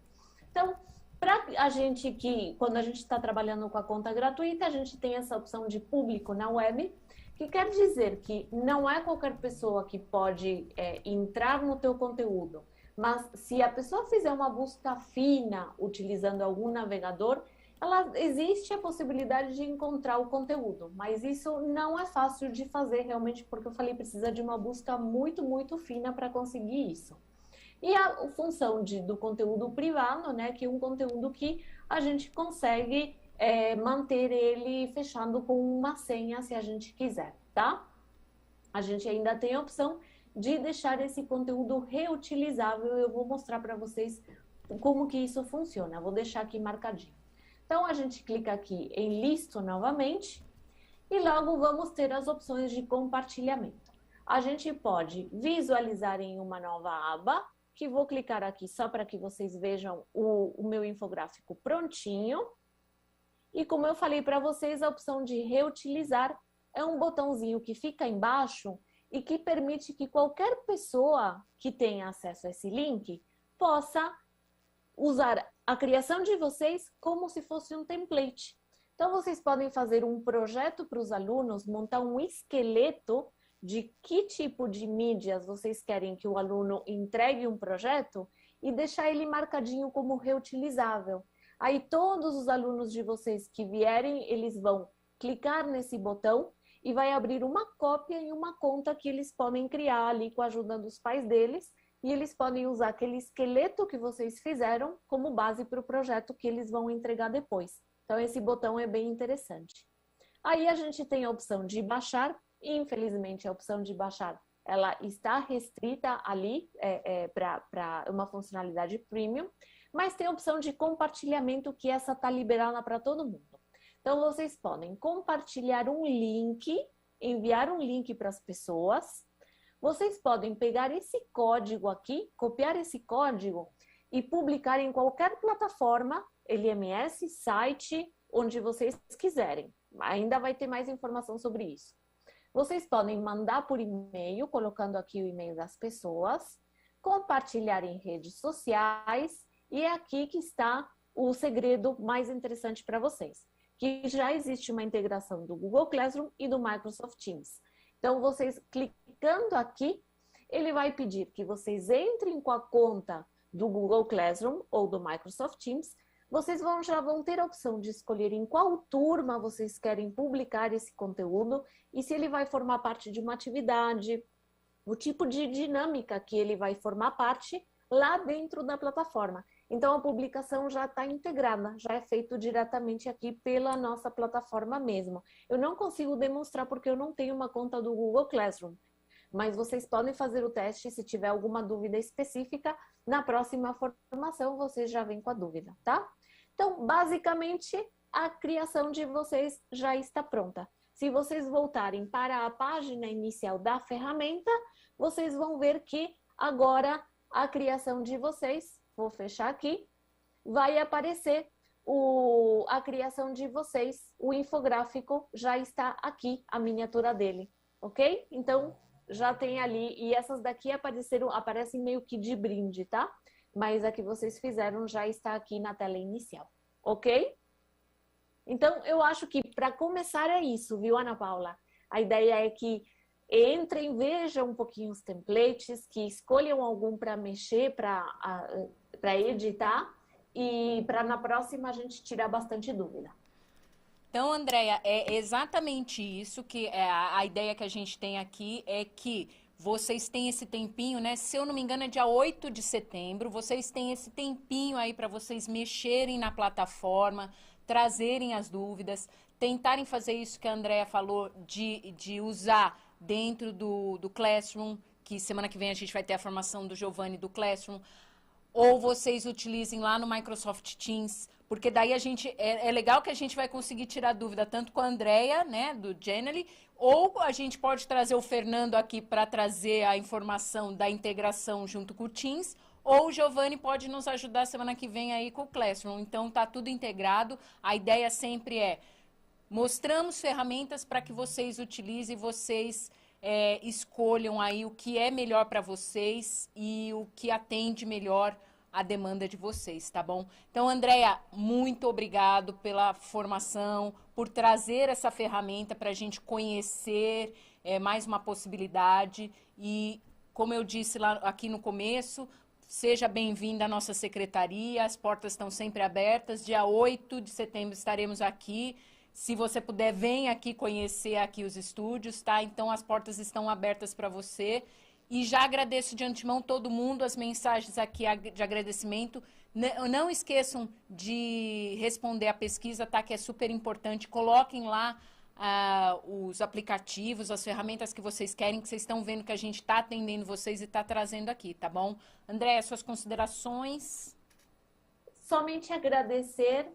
Então, para a gente quando a gente está trabalhando com a conta gratuita, a gente tem essa opção de público na web, que quer dizer que não é qualquer pessoa que pode entrar no teu conteúdo, mas se a pessoa fizer uma busca fina utilizando algum navegador, Existe a possibilidade de encontrar o conteúdo, mas isso não é fácil de fazer realmente, porque eu falei, precisa de uma busca muito, muito fina para conseguir isso. E a função do conteúdo privado, né, que é um conteúdo que a gente consegue manter ele fechado com uma senha, se a gente quiser, tá? A gente ainda tem a opção de deixar esse conteúdo reutilizável. Eu vou mostrar para vocês como que isso funciona. Eu vou deixar aqui marcadinho. Então, a gente clica aqui em listo novamente e logo vamos ter as opções de compartilhamento. A gente pode visualizar em uma nova aba, que vou clicar aqui só para que vocês vejam o meu infográfico prontinho. E como eu falei para vocês, a opção de reutilizar é um botãozinho que fica embaixo e que permite que qualquer pessoa que tenha acesso a esse link possa usar a criação de vocês como se fosse um template. Então, vocês podem fazer um projeto para os alunos, montar um esqueleto de que tipo de mídias vocês querem que o aluno entregue um projeto e deixar ele marcadinho como reutilizável. Aí, todos os alunos de vocês que vierem, eles vão clicar nesse botão e vai abrir uma cópia em uma conta que eles podem criar ali com a ajuda dos pais deles, e eles podem usar aquele esqueleto que vocês fizeram como base para o projeto que eles vão entregar depois. Então, esse botão é bem interessante. Aí a gente tem a opção de baixar. Infelizmente, a opção de baixar ela está restrita ali para uma funcionalidade premium, mas tem a opção de compartilhamento, que essa está liberada para todo mundo. Então, vocês podem compartilhar um link, enviar um link para as pessoas. Vocês podem pegar esse código aqui, copiar esse código e publicar em qualquer plataforma, LMS, site, onde vocês quiserem. Ainda vai ter mais informação sobre isso. Vocês podem mandar por e-mail, colocando aqui o e-mail das pessoas, compartilhar em redes sociais, e é aqui que está o segredo mais interessante para vocês, que já existe uma integração do Google Classroom e do Microsoft Teams. Então, vocês clicando aqui, ele vai pedir que vocês entrem com a conta do Google Classroom ou do Microsoft Teams. Vocês já vão ter a opção de escolher em qual turma vocês querem publicar esse conteúdo e se ele vai formar parte de uma atividade, o tipo de dinâmica que ele vai formar parte lá dentro da plataforma. Então, a publicação já está integrada, já é feito diretamente aqui pela nossa plataforma mesmo. Eu não consigo demonstrar porque eu não tenho uma conta do Google Classroom, mas vocês podem fazer o teste. Se tiver alguma dúvida específica, na próxima formação vocês já vêm com a dúvida, tá? Então, basicamente, a criação de vocês já está pronta. Se vocês voltarem para a página inicial da ferramenta, vocês vão ver que agora a criação de vocês, vou fechar aqui, vai aparecer a criação de vocês, o infográfico já está aqui, a miniatura dele, ok? Então, já tem ali, e essas daqui aparecem meio que de brinde, tá? Mas a que vocês fizeram já está aqui na tela inicial, ok? Então, eu acho que para começar é isso, viu, Ana Paula? A ideia é que entrem, vejam um pouquinho os templates, que escolham algum para mexer, para editar, e para na próxima a gente tirar bastante dúvida. Então, Andréia, é exatamente isso que a ideia que a gente tem aqui é que vocês têm esse tempinho, né? Se eu não me engano, é dia 8 de setembro. Vocês têm esse tempinho aí para vocês mexerem na plataforma, trazerem as dúvidas, tentarem fazer isso que a Andréia falou, de usar dentro do Classroom, que semana que vem a gente vai ter a formação do Giovanni do Classroom, ou vocês utilizem lá no Microsoft Teams, porque daí a gente é legal que a gente vai conseguir tirar dúvida tanto com a Andréia, né, do Genially, ou a gente pode trazer o Fernando aqui para trazer a informação da integração junto com o Teams, ou o Giovanni pode nos ajudar semana que vem aí com o Classroom. Então tá tudo integrado. A ideia sempre é mostramos ferramentas para que vocês utilizem, vocês escolham aí o que é melhor para vocês e o que atende melhor a demanda de vocês, tá bom? Então, Andréia, muito obrigado pela formação, por trazer essa ferramenta para a gente conhecer mais uma possibilidade. E, como eu disse lá aqui no começo, seja bem-vinda à nossa secretaria, as portas estão sempre abertas. Dia 8 de setembro estaremos aqui. Se você puder, vem aqui conhecer aqui os estúdios, tá? Então, as portas estão abertas para você. E já agradeço de antemão todo mundo, as mensagens aqui de agradecimento. Não esqueçam de responder a pesquisa, tá? Que é super importante. Coloquem lá os aplicativos, as ferramentas que vocês querem, que vocês estão vendo que a gente está atendendo vocês e está trazendo aqui, tá bom? André, suas considerações? Somente agradecer,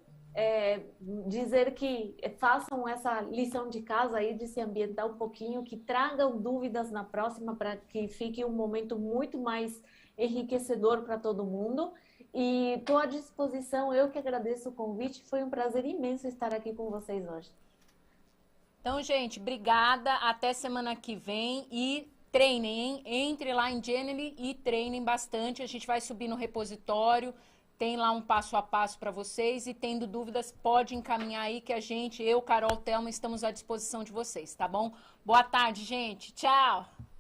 dizer que façam essa lição de casa aí de se ambientar um pouquinho, que tragam dúvidas na próxima para que fique um momento muito mais enriquecedor para todo mundo. E estou à disposição, eu que agradeço o convite, foi um prazer imenso estar aqui com vocês hoje. Então, gente, obrigada, até semana que vem e treinem, hein? Entre lá em Genially e treinem bastante, a gente vai subir no repositório, tem lá um passo a passo para vocês e tendo dúvidas, pode encaminhar aí que a gente, eu, Carol, Thelma, estamos à disposição de vocês, tá bom? Boa tarde, gente. Tchau!